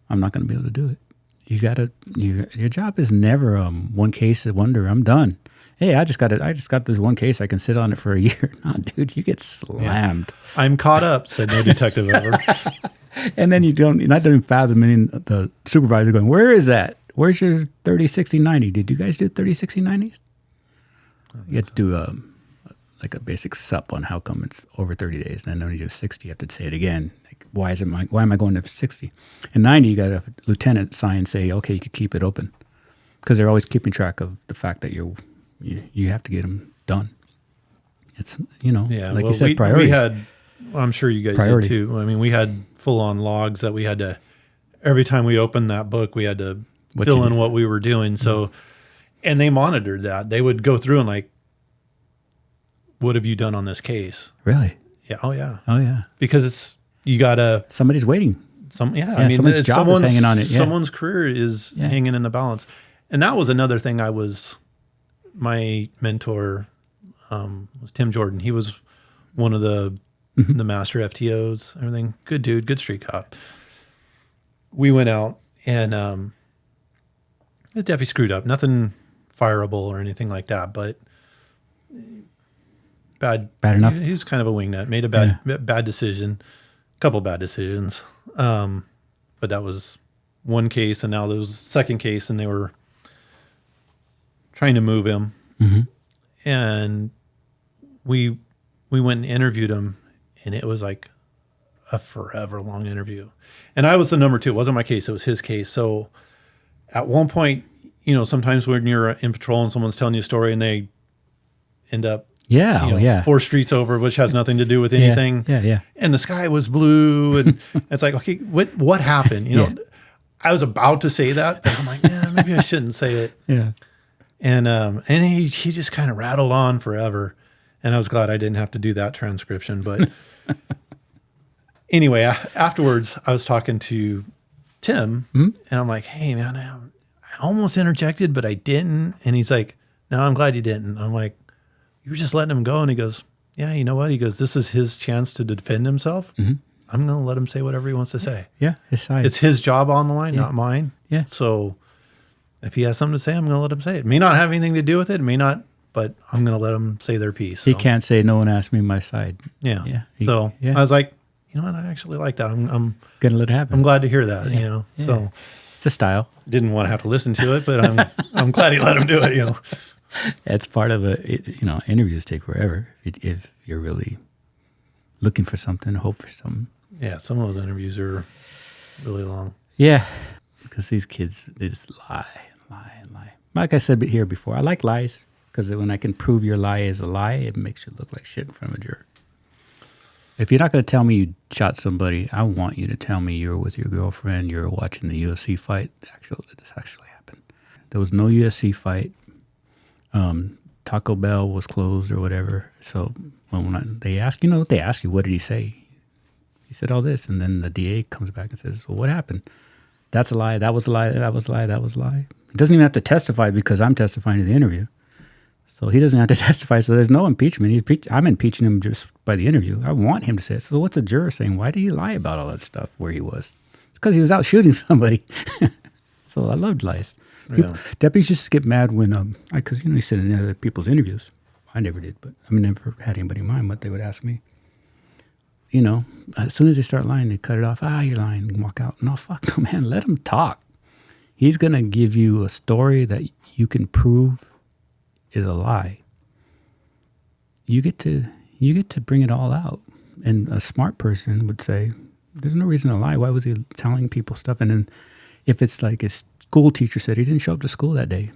I'm not going to be able to do it. You got to. Your job is never one case a wonder. I'm done. Hey, I just got this one case. I can sit on it for a year. No, dude, you get slammed. Yeah. I'm caught up, said no detective ever. And then you're not doing fathoming the supervisor going, where is that? Where's your 30, 60, 90? Did you guys do 30, 60, 90s? You have to do like a basic sup on how come it's over 30 days. And then when you do 60, you have to say it again. Like, why am I going to 60? And 90, you got a lieutenant sign say, okay, you can keep it open. Because they're always keeping track of the fact that you have to get them done. It's, you said, priority. We had, I'm sure you guys did too. I mean, we had full-on logs that we had to, every time we opened that book, we had to fill in what we were doing. So, and they monitored that. They would go through and like, what have you done on this case? Really? Yeah. Oh, yeah. Oh, yeah. Because you got to. Somebody's waiting. I mean, someone's job is hanging on it. Yeah. Someone's career is hanging in the balance. And that was another thing my mentor was Tim Jordan. He was one of the master FTOs, everything. Good dude, good street cop. We went out and the deputy screwed up. Nothing fireable or anything like that, but bad enough. He was kind of a wingnut. Made a bad decision, a couple bad decisions. But that was one case, and now there was a second case, and they were trying to move him. Mm-hmm. And we went and interviewed him, and it was like a forever long interview. And I was the number 2. It wasn't my case. It was his case. So at one point, sometimes when you're in patrol and someone's telling you a story and they end up 4 streets over, which has nothing to do with anything. Yeah. And the sky was blue, and it's like, okay, what happened? I was about to say that, but I'm like, maybe I shouldn't say it. Yeah. And he just kind of rattled on forever, and I was glad I didn't have to do that transcription. But anyway, afterwards, I was talking to Tim, and I'm like, hey man, I almost interjected, but I didn't. And he's like, no, I'm glad you didn't. I'm like, you were just letting him go. And he goes, yeah, you know what? He goes, this is his chance to defend himself. Mm-hmm. I'm going to let him say whatever he wants to say. Yeah, his side. It's his job on the line, not mine. Yeah. So if he has something to say, I'm going to let him say it. It may not have anything to do with it. It may not, but I'm going to let them say their piece. So. He can't say, no one asked me my side. Yeah. I was like, you know what? I actually like that. I'm going to let it happen. I'm glad to hear that, Yeah. So it's a style. Didn't want to have to listen to it, but I'm glad he let him do it, It's part of interviews take forever if you're really looking for something, hope for something. Yeah, some of those interviews are really long. Yeah, because these kids, they just lie and lie and lie. Like I said here before, I like lies because when I can prove your lie is a lie, it makes you look like shit in front of a jury. If you're not going to tell me you shot somebody, I want you to tell me you were with your girlfriend, you were watching the UFC fight. This actually happened. There was no UFC fight. Taco Bell was closed or whatever. So when they ask, what they ask you, what did he say? He said all this, and then the DA comes back and says, well, what happened? That's a lie. That was a lie. That was a lie. That was a lie. He doesn't even have to testify because I'm testifying to the interview. So he doesn't have to testify. So there's no impeachment. I'm impeaching him just by the interview. I want him to say it. So what's a juror saying? Why did he lie about all that stuff where he was? It's because he was out shooting somebody. So I loved lies. Deputies just get mad when, because, you sit in other people's interviews. I never did, but I never had anybody in mind what they would ask me. As soon as they start lying, they cut it off. You're lying, and walk out. No, fuck no, man. Let him talk. He's going to give you a story that you can prove is a lie. You get to bring it all out. And a smart person would say, there's no reason to lie. Why was he telling people stuff? And then if it's like his school teacher said he didn't show up to school that day,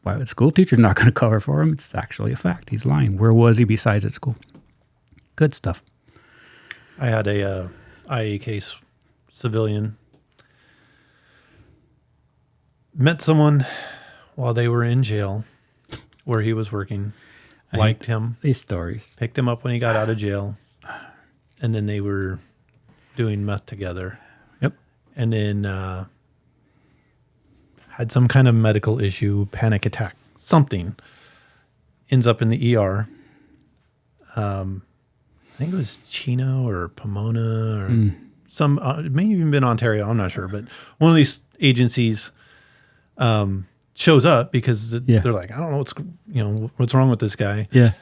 why the school teacher's not going to cover for him? It's actually a fact. He's lying. Where was he besides at school? Good stuff. I had a IA case, civilian. Met someone while they were in jail where he was working, liked him. These stories. Picked him up when he got out of jail. And then they were doing meth together. Yep. And then had some kind of medical issue, panic attack, something. Ends up in the ER. I think it was Chino or Pomona or some, it may have even been Ontario, I'm not sure. But one of these agencies shows up because they're like, I don't know what's wrong with this guy. Yeah.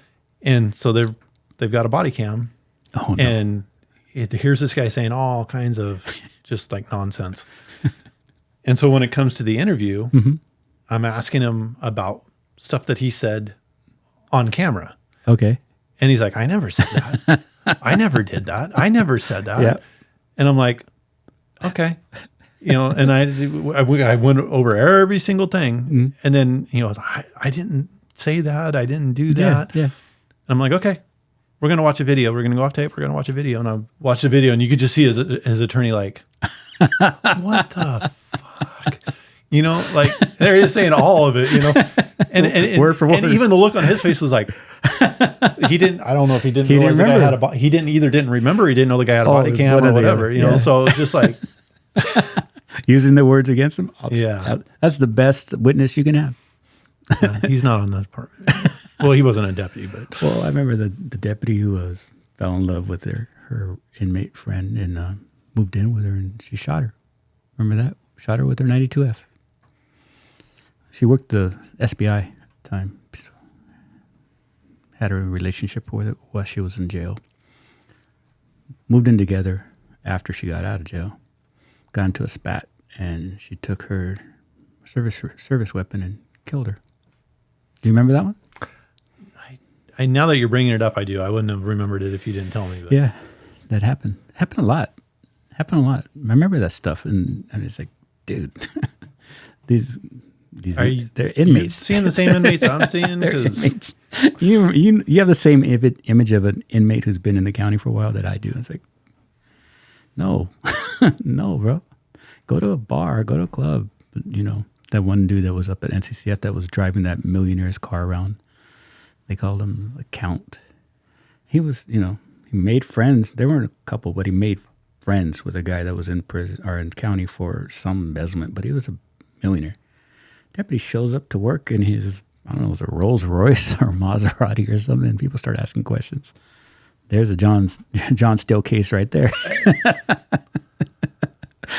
And so they've got a body cam. Oh, no. And here's this guy saying all kinds of just like nonsense. And so when it comes to the interview, I'm asking him about stuff that he said on camera. Okay. And he's like, I never said that. I never did that. I never said that. Yep. And I'm like, okay. And I went over every single thing. And then, I didn't say that. I didn't do that. Yeah. And I'm like, okay, we're going to watch a video. We're going to go off tape. We're going to watch a video. And I watched the video and you could just see his attorney like, what the fuck? Like there he is saying all of it, and word for word. And even the look on his face was like, he didn't, I don't know if he didn't realize the guy had he didn't remember, he didn't know the guy had a body cam or whatever, so it's just like. Using the words against him? Yeah. That's the best witness you can have. Yeah, he's not on the department. Well, he wasn't a deputy, but. Well, I remember the deputy who fell in love with her inmate friend and moved in with her and she shot her. Remember that? Shot her with her 92F. She worked the SBI at the time. Had a relationship with it while she was in jail. Moved in together after she got out of jail. Got into a spat, and she took her service weapon and killed her. Do you remember that one? I now that you're bringing it up, I do. I wouldn't have remembered it if you didn't tell me. But. Yeah, that happened. Happened a lot. I remember that stuff, and it's like, dude, they're inmates. Seeing the same inmates I'm seeing? They're inmates. You have the same image of an inmate who's been in the county for a while that I do. It's like, no, no, bro. Go to a bar, go to a club. That one dude that was up at NCCF that was driving that millionaire's car around. They called him a count. He was, he made friends. There weren't a couple, but he made friends with a guy that was in prison or in county for some embezzlement, but he was a millionaire. Deputy shows up to work in his, I don't know, it was a Rolls Royce or Maserati or something, and people start asking questions. There's a John Steele case right there.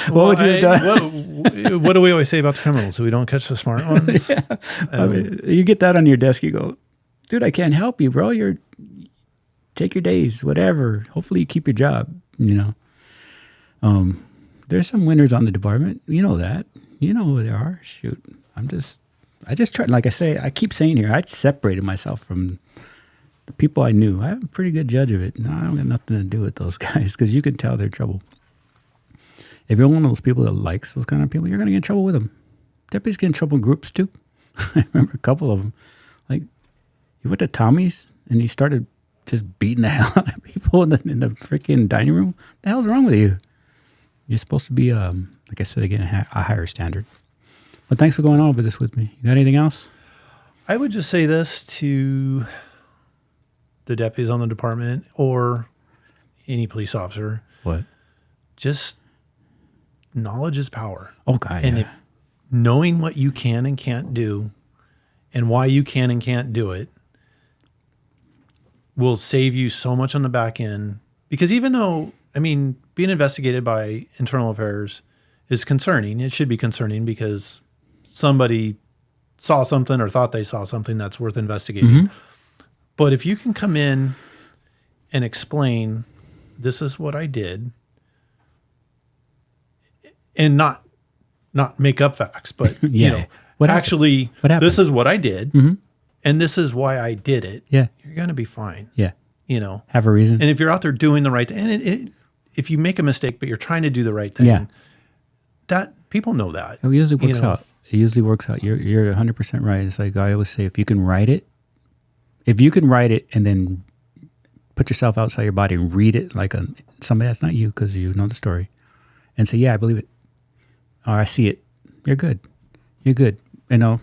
What would you have done? What do we always say about the criminals? So we don't catch the smart ones? Yeah. You get that on your desk, you go, dude, I can't help you, bro. Take your days, whatever. Hopefully you keep your job, There's some winners on the department. You know that. You know who they are. Shoot. I just tried, like I say, I keep saying here, I separated myself from the people I knew. I'm a pretty good judge of it. No, I don't got nothing to do with those guys because you can tell they're trouble. If you're one of those people that likes those kind of people, you're going to get in trouble with them. Deputies get in trouble in groups too. I remember a couple of them. Like, he went to Tommy's and he started just beating the hell out of people in the freaking dining room. What the hell's wrong with you? You're supposed to be, like I said again, a higher standard. But thanks for going over this with me. You got anything else? I would just say this to the deputies on the department or any police officer. What? Just knowledge is power. Okay. And if knowing what you can and can't do and why you can and can't do it will save you so much on the back end. Because even though, I mean, being investigated by internal affairs is concerning, it should be concerning because somebody saw something or thought they saw something that's worth investigating. Mm-hmm. But if you can come in and explain, this is what I did, and not make up facts, but you know, what actually, this is what I did, and this is why I did it. Yeah, you're gonna be fine. Yeah, you know, have a reason. And if you're out there doing the right thing, and if you make a mistake, but you're trying to do the right thing, that people know that. It usually works out. It usually works out. You're 100% right. It's like I always say, if you can write it and then put yourself outside your body and read it like somebody that's not you because you know the story, and say, yeah, I believe it, or I see it, you're good. You're good. You know,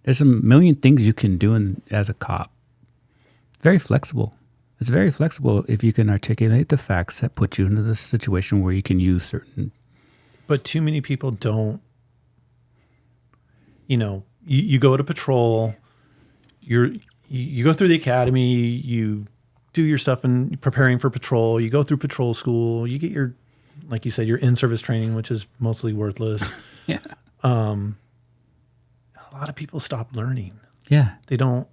there's a million things you can do as a cop. Very flexible. It's very flexible if you can articulate the facts that put you into the situation where you can use certain. But too many people don't. You know, you go to patrol, you go through the academy, you do your stuff and preparing for patrol, you go through patrol school, you get your, like you said, your in-service training, which is mostly worthless. Yeah. A lot of people stop learning. Yeah. They don't.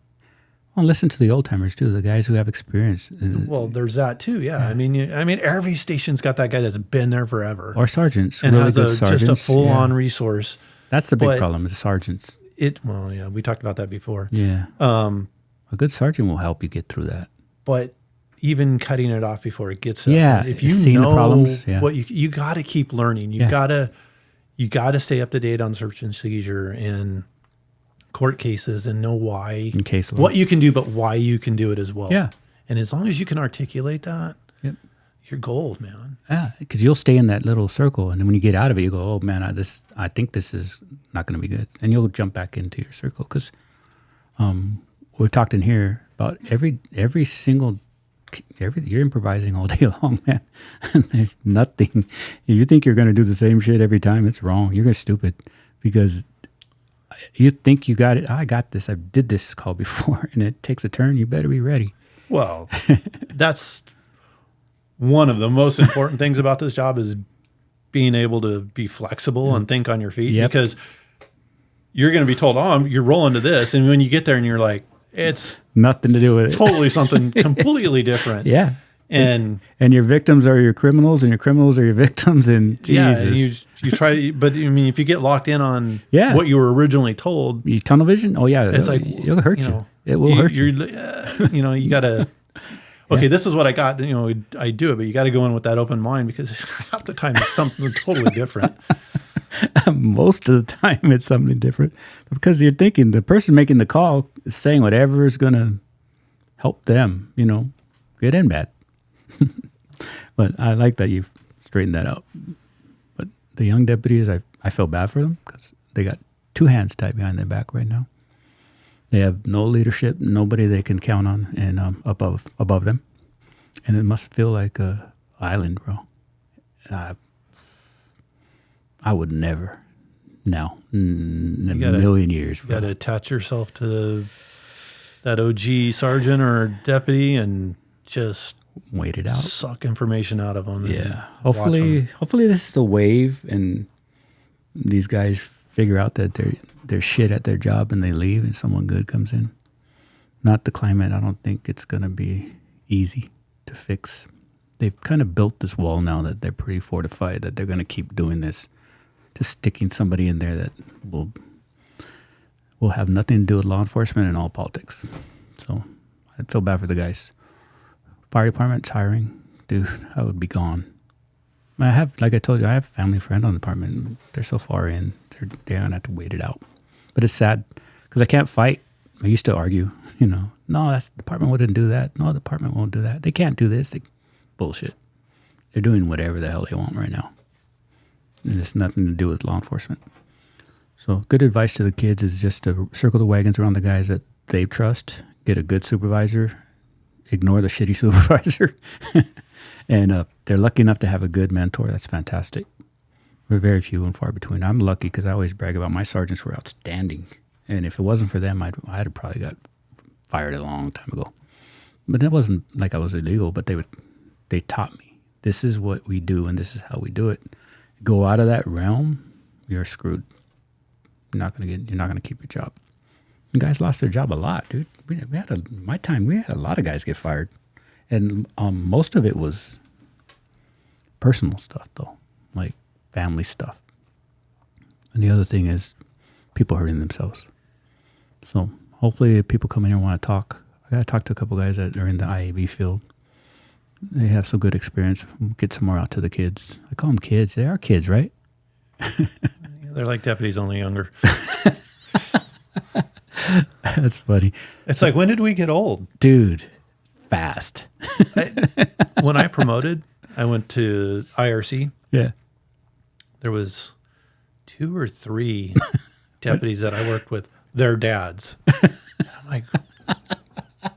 Well, listen to the old timers too, the guys who have experience. Well, there's that too. Yeah. I mean, every station's got that guy that's been there forever. Or sergeants. And really has good sergeants. just a full-on resource. That's the big problem is sergeants. Well, yeah, we talked about that before. Yeah. A good sergeant will help you get through that. But even cutting it off before it gets up, if you seeing know the problems, what you got to keep learning. You got to stay up to date on search and seizure and court cases and know why and caseloads. What you can do, but why you can do it as well. Yeah. And as long as you can articulate that, you're gold, man. Yeah, because you'll stay in that little circle, and then when you get out of it, you go, "Oh man, I think this is not going to be good," and you'll jump back into your circle. Because we talked in here about every you're improvising all day long, man. There's nothing. If you think you're going to do the same shit every time, it's wrong. You're stupid because you think you got it. I got this. I did this call before, and it takes a turn. You better be ready. Well, that's one of the most important things about this job is being able to be flexible and think on your feet because you're going to be told, you're rolling to this. And when you get there and you're like, it's nothing to do with it. Totally something completely different. Yeah. And your victims are your criminals and your criminals are your victims. And Jesus. And you try, but I mean, if you get locked in on what you were originally told. You tunnel vision? Oh yeah. It's like, it'll hurt you. It will hurt you. You got to, okay, this is what I got. I do it, but you got to go in with that open mind because half the time it's something totally different. Most of the time it's something different because you're thinking the person making the call is saying whatever is going to help them, good and bad. But I like that you've straightened that out. But the young deputies, I feel bad for them because they got two hands tied behind their back right now. They have no leadership, nobody they can count on, and above them, and it must feel like a island, bro. I would never, now, in a million years. You got to attach yourself to that OG sergeant or deputy and just wait it out, suck information out of them. Yeah, hopefully this is the wave, and these guys figure out that they're shit at their job and they leave and someone good comes in. Not the climate. I don't think it's going to be easy to fix. They've kind of built this wall now that they're pretty fortified that they're going to keep doing this, just sticking somebody in there that will have nothing to do with law enforcement and all politics. So I feel bad for the guys. Fire department's hiring. Dude, I would be gone. I have, like I told you, I have a family friend on the department. They're so far in, they're going to have to wait it out. But it's sad because I can't fight. I used to argue, no, the department wouldn't do that. No, the department won't do that. They can't do this. Bullshit. They're doing whatever the hell they want right now. And it's nothing to do with law enforcement. So good advice to the kids is just to circle the wagons around the guys that they trust, get a good supervisor, ignore the shitty supervisor. And they're lucky enough to have a good mentor. That's fantastic. We're very few and far between. I'm lucky because I always brag about my sergeants were outstanding. And if it wasn't for them, I'd have probably got fired a long time ago. But it wasn't like I was illegal, but they taught me. This is what we do and this is how we do it. Go out of that realm, you're screwed. You're not gonna keep your job. And guys lost their job a lot, dude. We had a lot of guys get fired. And most of it was personal stuff though, like family stuff. And the other thing is people hurting themselves. So hopefully if people come in here and want to talk. I got to talk to a couple guys that are in the IAB field. They have some good experience. We'll get some more out to the kids. I call them kids. They are kids, right? They're like deputies, only younger. That's funny. It's like, when did we get old? Dude, fast. When I promoted, I went to IRC. Yeah. There was 2 or 3 deputies that I worked with, their dads. And I'm like,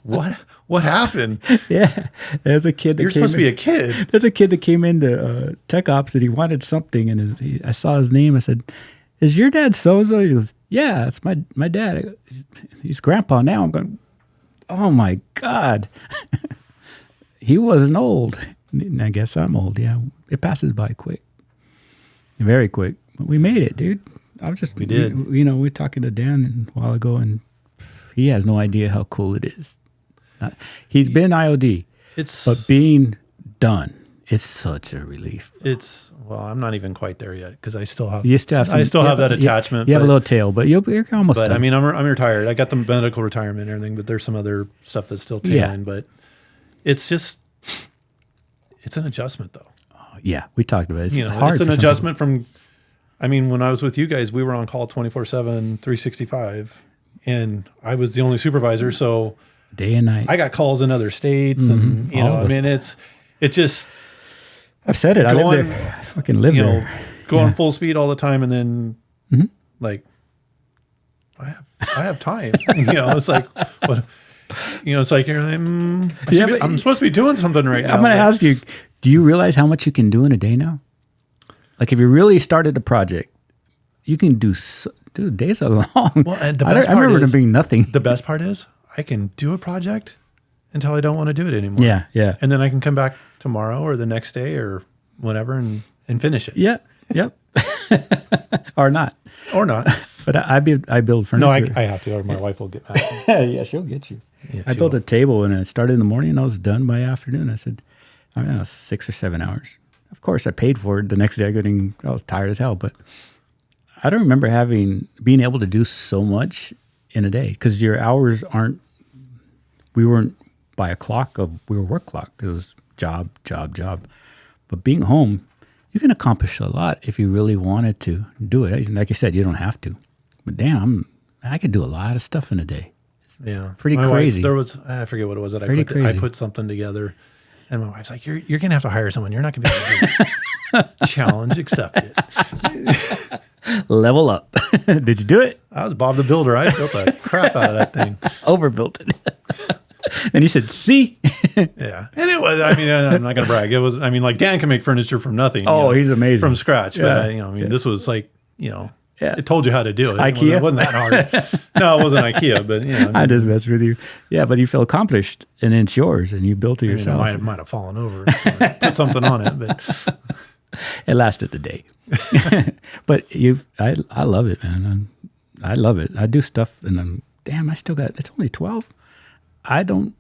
what happened? Yeah. There's a kid that You're supposed to be a kid. There's a kid that came into tech ops and he wanted something, and I saw his name. I said, "Is your dad so-and-so?" He goes, "Yeah, it's my dad. He's grandpa now." I'm going, oh my God. He wasn't old. I guess I'm old. Yeah. It passes by quick. Very quick. But we made it, dude. We did. We were talking to Dan a while ago, and he has no idea how cool it is. He's been IOD, but being done, it's such a relief. I'm not even quite there yet because I still have that attachment. You have a little tail, but you're almost done. But I mean, I'm retired. I got the medical retirement and everything, but there's some other stuff that's still tailing. But it's an adjustment though. Yeah, we talked about it. It's an adjustment from. I mean, when I was with you guys, we were on call 24/7, 365, and I was the only supervisor, so day and night. I got calls in other states, and I mean, it just. I've said it. I live there. I fucking live there. Going full speed all the time, and then like, I have time. It's like what. It's like you're like, I'm supposed to be doing something right now. I'm going to ask you, do you realize how much you can do in a day now? Like if you really started a project, you can do, dude, days are long. Well, and the best part remember them being nothing. The best part is I can do a project until I don't want to do it anymore. Yeah, yeah. And then I can come back tomorrow or the next day or whatever and finish it. Yeah, yep. Or not. But I build furniture. No, I have to, or my wife will get mad. Yeah, she'll get you. Yeah, I built a table and I started in the morning and I was done by afternoon. I said, 6 or 7 hours. Of course, I paid for it. The next day I was tired as hell, but I don't remember being able to do so much in a day because your hours we weren't by a clock we were work clock. It was job. But being home, you can accomplish a lot if you really wanted to do it. Like I said, you don't have to. But damn, I could do a lot of stuff in a day. Yeah, pretty crazy. I forget what it was that I put something together, and my wife's like, "You're gonna have to hire someone. You're not gonna be able to do it." Challenge accepted. Level up. Did you do it? I was Bob the Builder. I built the crap out of that thing. Overbuilt it. And you said, "See." Yeah, and it was. I mean, I'm not gonna brag. It was. I mean, like Dan can make furniture from nothing. Oh, he's amazing from scratch. Yeah. But this was like Yeah. It told you how to do it. IKEA? It wasn't that hard. No, it wasn't IKEA, but I just mess with you. Yeah, but you feel accomplished, and it's yours, and you built it yourself. It might have fallen over. So I put something on it, but it lasted a day. But I love it, man. I love it. I do stuff, and I still got. It's only 12. I'll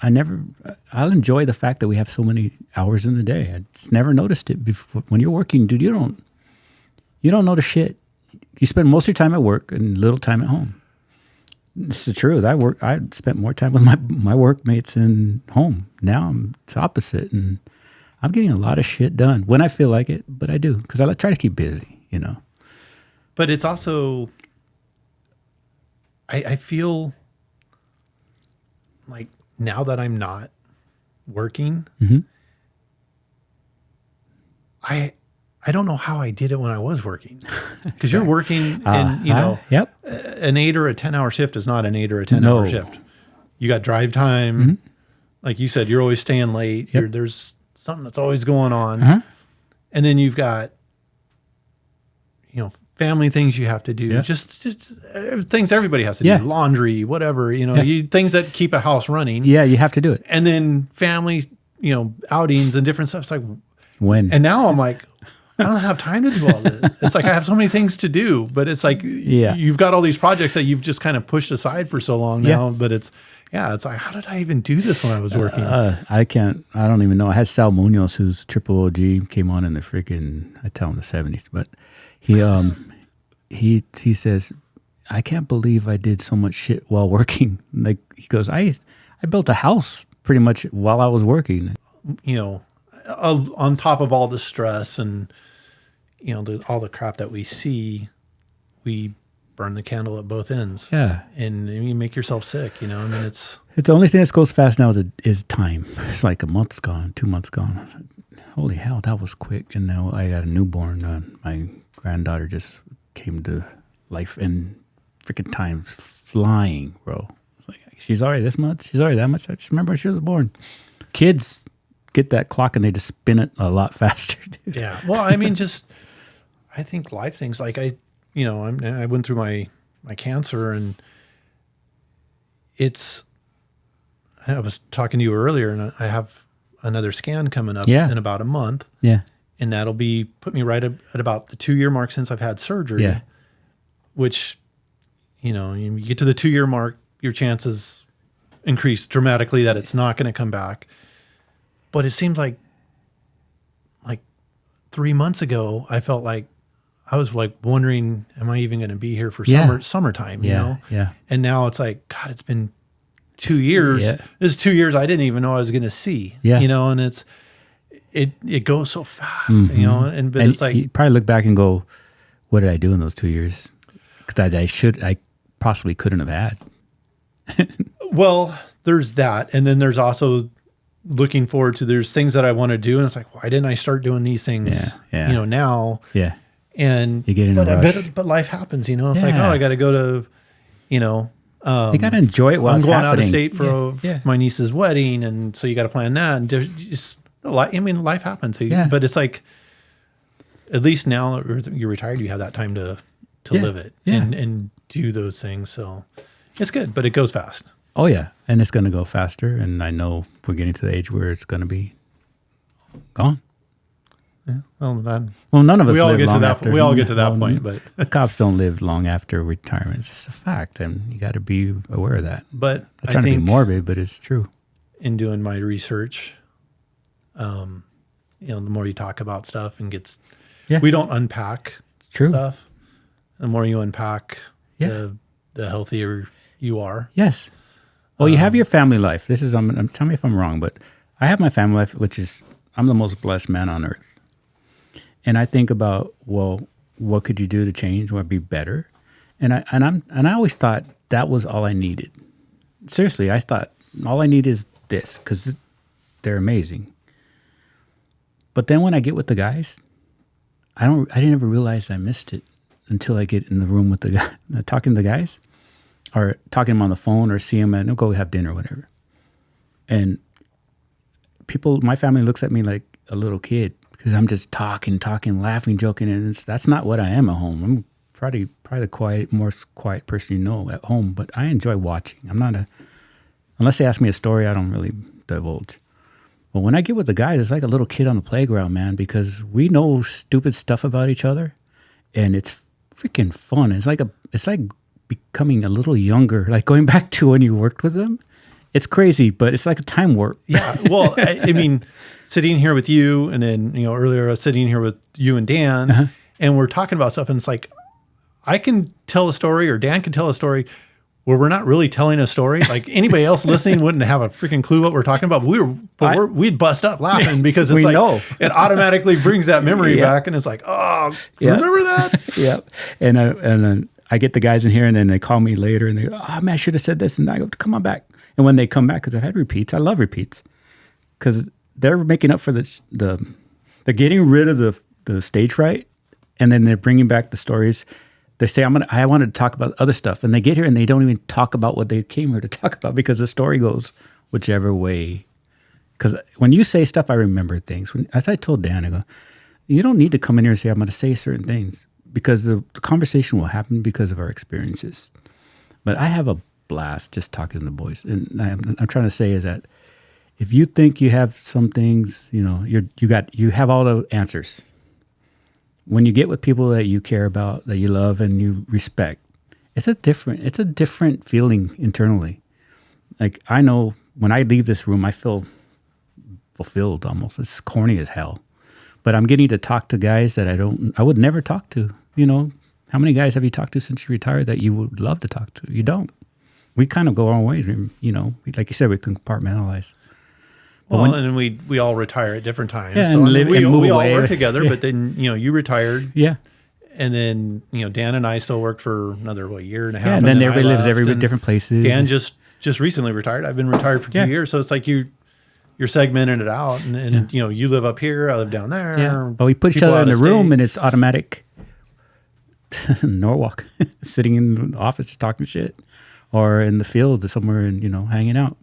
enjoy the fact that we have so many hours in the day. I just never noticed it before. When you're working, dude, you don't notice shit. You spend most of your time at work and little time at home. It's the truth. I spent more time with my workmates in home. Now it's opposite, and I'm getting a lot of shit done when I feel like it, but I do because I try to keep busy, But it's also, I feel like now that I'm not working, I don't know how I did it when I was working. Because you're working and, Yep. an 8 or a 10-hour shift is not an 8 or a 10-hour shift. You got drive time. Mm-hmm. Like you said, you're always staying late. Yep. There's something that's always going on. Uh-huh. And then you've got, family things you have to do. Yeah. Just things everybody has to Yeah. do. Laundry, whatever, things that keep a house running. Yeah, you have to do it. And then family, outings and different stuff. It's like, When? and now I'm like, I don't have time to do all this. It's like I have so many things to do, but it's like you've got all these projects that you've just kind of pushed aside for so long now. But it's like, how did I even do this when I was working? I don't even know. I had Sal Munoz, who's triple OG, came on in the freaking, I tell him the 70s, but he says, I can't believe I did so much shit while working. Like, he goes, I built a house pretty much while I was working. On top of all the stress and, all the crap that we see, we burn the candle at both ends. Yeah. And you make yourself sick, it's the only thing that goes fast now is time. It's like a month's gone, 2 months gone. I was like, holy hell, that was quick. And now I got a newborn. My granddaughter just came to life, and freaking time's flying, bro. It's like, she's already this much. She's already that much. I just remember she was born. Kids get that clock and they just spin it a lot faster, dude. Yeah. Well, I mean, I think life things like I went through my cancer, and I was talking to you earlier, and I have another scan coming up in about a month. Yeah. And that'll put me right at about the 2-year mark since I've had surgery. Yeah. Which, you get to the 2-year mark, your chances increase dramatically that it's not going to come back. But it seems like 3 months ago, I felt like I was like wondering, am I even going to be here for summertime? Yeah. And now it's like, God, it's been 2 years. Yeah. This is 2 years I didn't even know I was going to see. Yeah. And it goes so fast. But it's like you probably look back and go, what did I do in those 2 years? Because I possibly couldn't have had. Well, there's that, and then there's also looking forward to, there's things that I want to do, and it's like, why didn't I start doing these things now? Yeah. And you get in a rush. But life happens, it's like, I got to go to, you got to enjoy it while it's going happening. out of state for my niece's wedding, and so you got to plan that, and just life happens. But it's like, at least now that you're retired, you have that time to live it and do those things. So it's good, but it goes fast. Oh yeah, and it's going to go faster, and I know we're getting to the age where it's going to be gone. Yeah. Well, none of us. We all live get long to that. after. We all get to that point, but the cops don't live long after retirement. It's just a fact, and you got to be aware of that. But I'm trying to be morbid, but it's true. In doing my research, the more you talk about stuff and we don't unpack stuff. The more you unpack, the healthier you are. Yes. Well, you have your family life. This is, tell me if I'm wrong, but I have my family life, which is, I'm the most blessed man on earth. And I think about, well, what could you do to change or be better? And I always thought that was all I needed. Seriously, I thought all I need is this, because they're amazing. But then when I get with the guys, I didn't ever realize I missed it until I get in the room with the guy, talking to the guys, or talking to them on the phone, or see them and go have dinner or whatever. And my family looks at me like a little kid because I'm just talking, laughing, joking, and that's not what I am at home. I'm probably the most quiet person at home, but I enjoy watching. I'm not unless they ask me a story, I don't really divulge. But when I get with the guys, it's like a little kid on the playground, man, because we know stupid stuff about each other, and it's freaking fun. It's like becoming a little younger, like going back to when you worked with them. It's crazy, but it's like a time warp. Yeah. Well, I mean, sitting here with you, and then, earlier I was sitting here with you and Dan, and we're talking about stuff, and it's like, I can tell a story, or Dan can tell a story where we're not really telling a story. Like, anybody else listening wouldn't have a freaking clue what we're talking about. But we'd bust up laughing because it's it automatically brings that memory back, and it's like, oh, remember that? Yep. And I get the guys in here, and then they call me later, and they go, oh man, I should have said this, and I go, come on back. And when they come back, because I've had repeats, I love repeats, because they're making up for they're getting rid of the stage fright, and then they're bringing back the stories. They say, I wanted to talk about other stuff. And they get here and they don't even talk about what they came here to talk about because the story goes whichever way. Because when you say stuff, I remember things. As I told Dan, I go, you don't need to come in here and say, I'm going to say certain things because the conversation will happen because of our experiences. But I have a blast just talking to the boys. And I'm trying to say is that if you think you have some things, you have all the answers. When you get with people that you care about, that you love and you respect, it's a different feeling internally. Like I know when I leave this room, I feel fulfilled almost. It's corny as hell. But I'm getting to talk to guys that I would never talk to. How many guys have you talked to since you retired that you would love to talk to? You don't. We kind of go our own ways, like you said, we compartmentalize. Well, and we all retire at different times. Yeah, so and we move all away. work together, but then, you retired. Yeah. And then, Dan and I still worked for another, year and a half. Yeah, and then everybody lives every different places. Dan just recently retired. I've been retired for 2 years. So it's like you're segmenting it out. And you live up here, I live down there. Yeah. But we put each other in the room and it's automatic. Norwalk, sitting in the office just talking shit. Or in the field somewhere and, hanging out.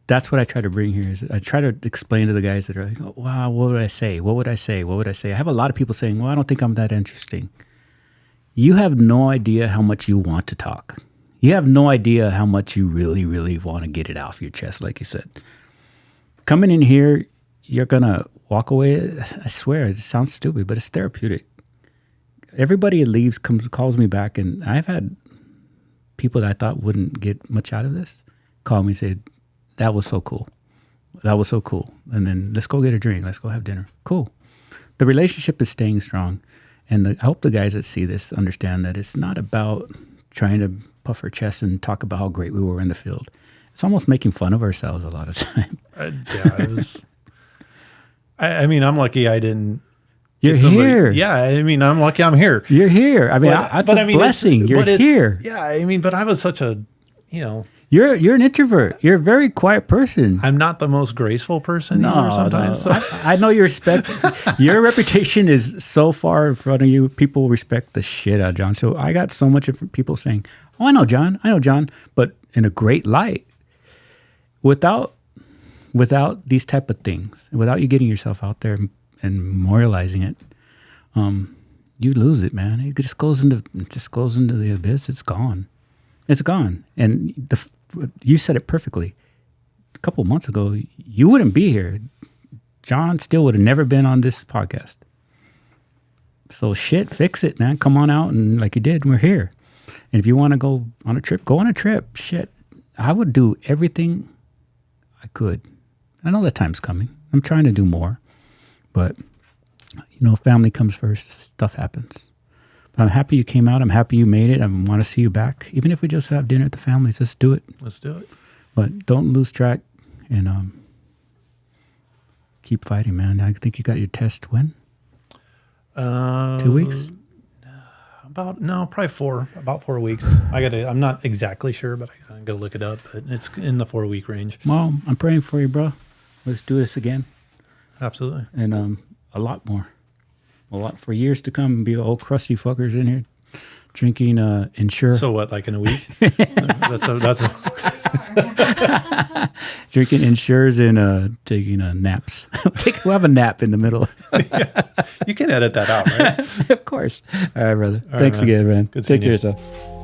That's what I try to bring here. Is I try to explain to the guys that are like, oh, wow, what would I say? What would I say? What would I say? I have a lot of people saying, well, I don't think I'm that interesting. You have no idea how much you want to talk. You have no idea how much you really, really want to get it off your chest, like you said. Coming in here, you're going to walk away. I swear, it sounds stupid, but it's therapeutic. Everybody that leaves calls me back, and I've had people that I thought wouldn't get much out of this call me and say, that was so cool. That was so cool. And then let's go get a drink. Let's go have dinner. Cool. The relationship is staying strong. And I hope the guys that see this understand that it's not about trying to puff our chest and talk about how great we were in the field. It's almost making fun of ourselves a lot of time. It was. I'm lucky I didn't. You're here. Yeah, I'm lucky I'm here. You're here. That's a blessing. You're here. Yeah, but I was such a, You're an introvert. You're a very quiet person. I'm not the most graceful person either sometimes. No. So. I know you respect. Your reputation is so far in front of you. People respect the shit out of John. So I got so much of people saying, oh, I know John, but in a great light. Without these type of things, without you getting yourself out there and memorializing it, you lose it, man. It just goes into the abyss. It's gone. It's gone. And you said it perfectly. A couple of months ago, you wouldn't be here. John Steele would have never been on this podcast. So fix it, man. Come on out and like you did, we're here. And if you want to go on a trip, go on a trip. Shit. I would do everything I could. I know that time's coming. I'm trying to do more. But, family comes first. Stuff happens. But I'm happy you came out. I'm happy you made it. I want to see you back. Even if we just have dinner at the families, let's do it. Let's do it. But don't lose track and keep fighting, man. I think you got your test when? 2 weeks? Probably 4. About 4 weeks. I'm not exactly sure, but I gotta look it up. But it's in the 4-week range. Well, I'm praying for you, bro. Let's do this again. Absolutely. And a lot more. A lot for years to come. Be old crusty fuckers in here drinking Ensure. So what, like in a week? that's a drinking Ensures and taking naps. We'll have a nap in the middle. Yeah. You can edit that out, right? Of course. All right, brother. Thanks again, man. Good Take care of you. yourself.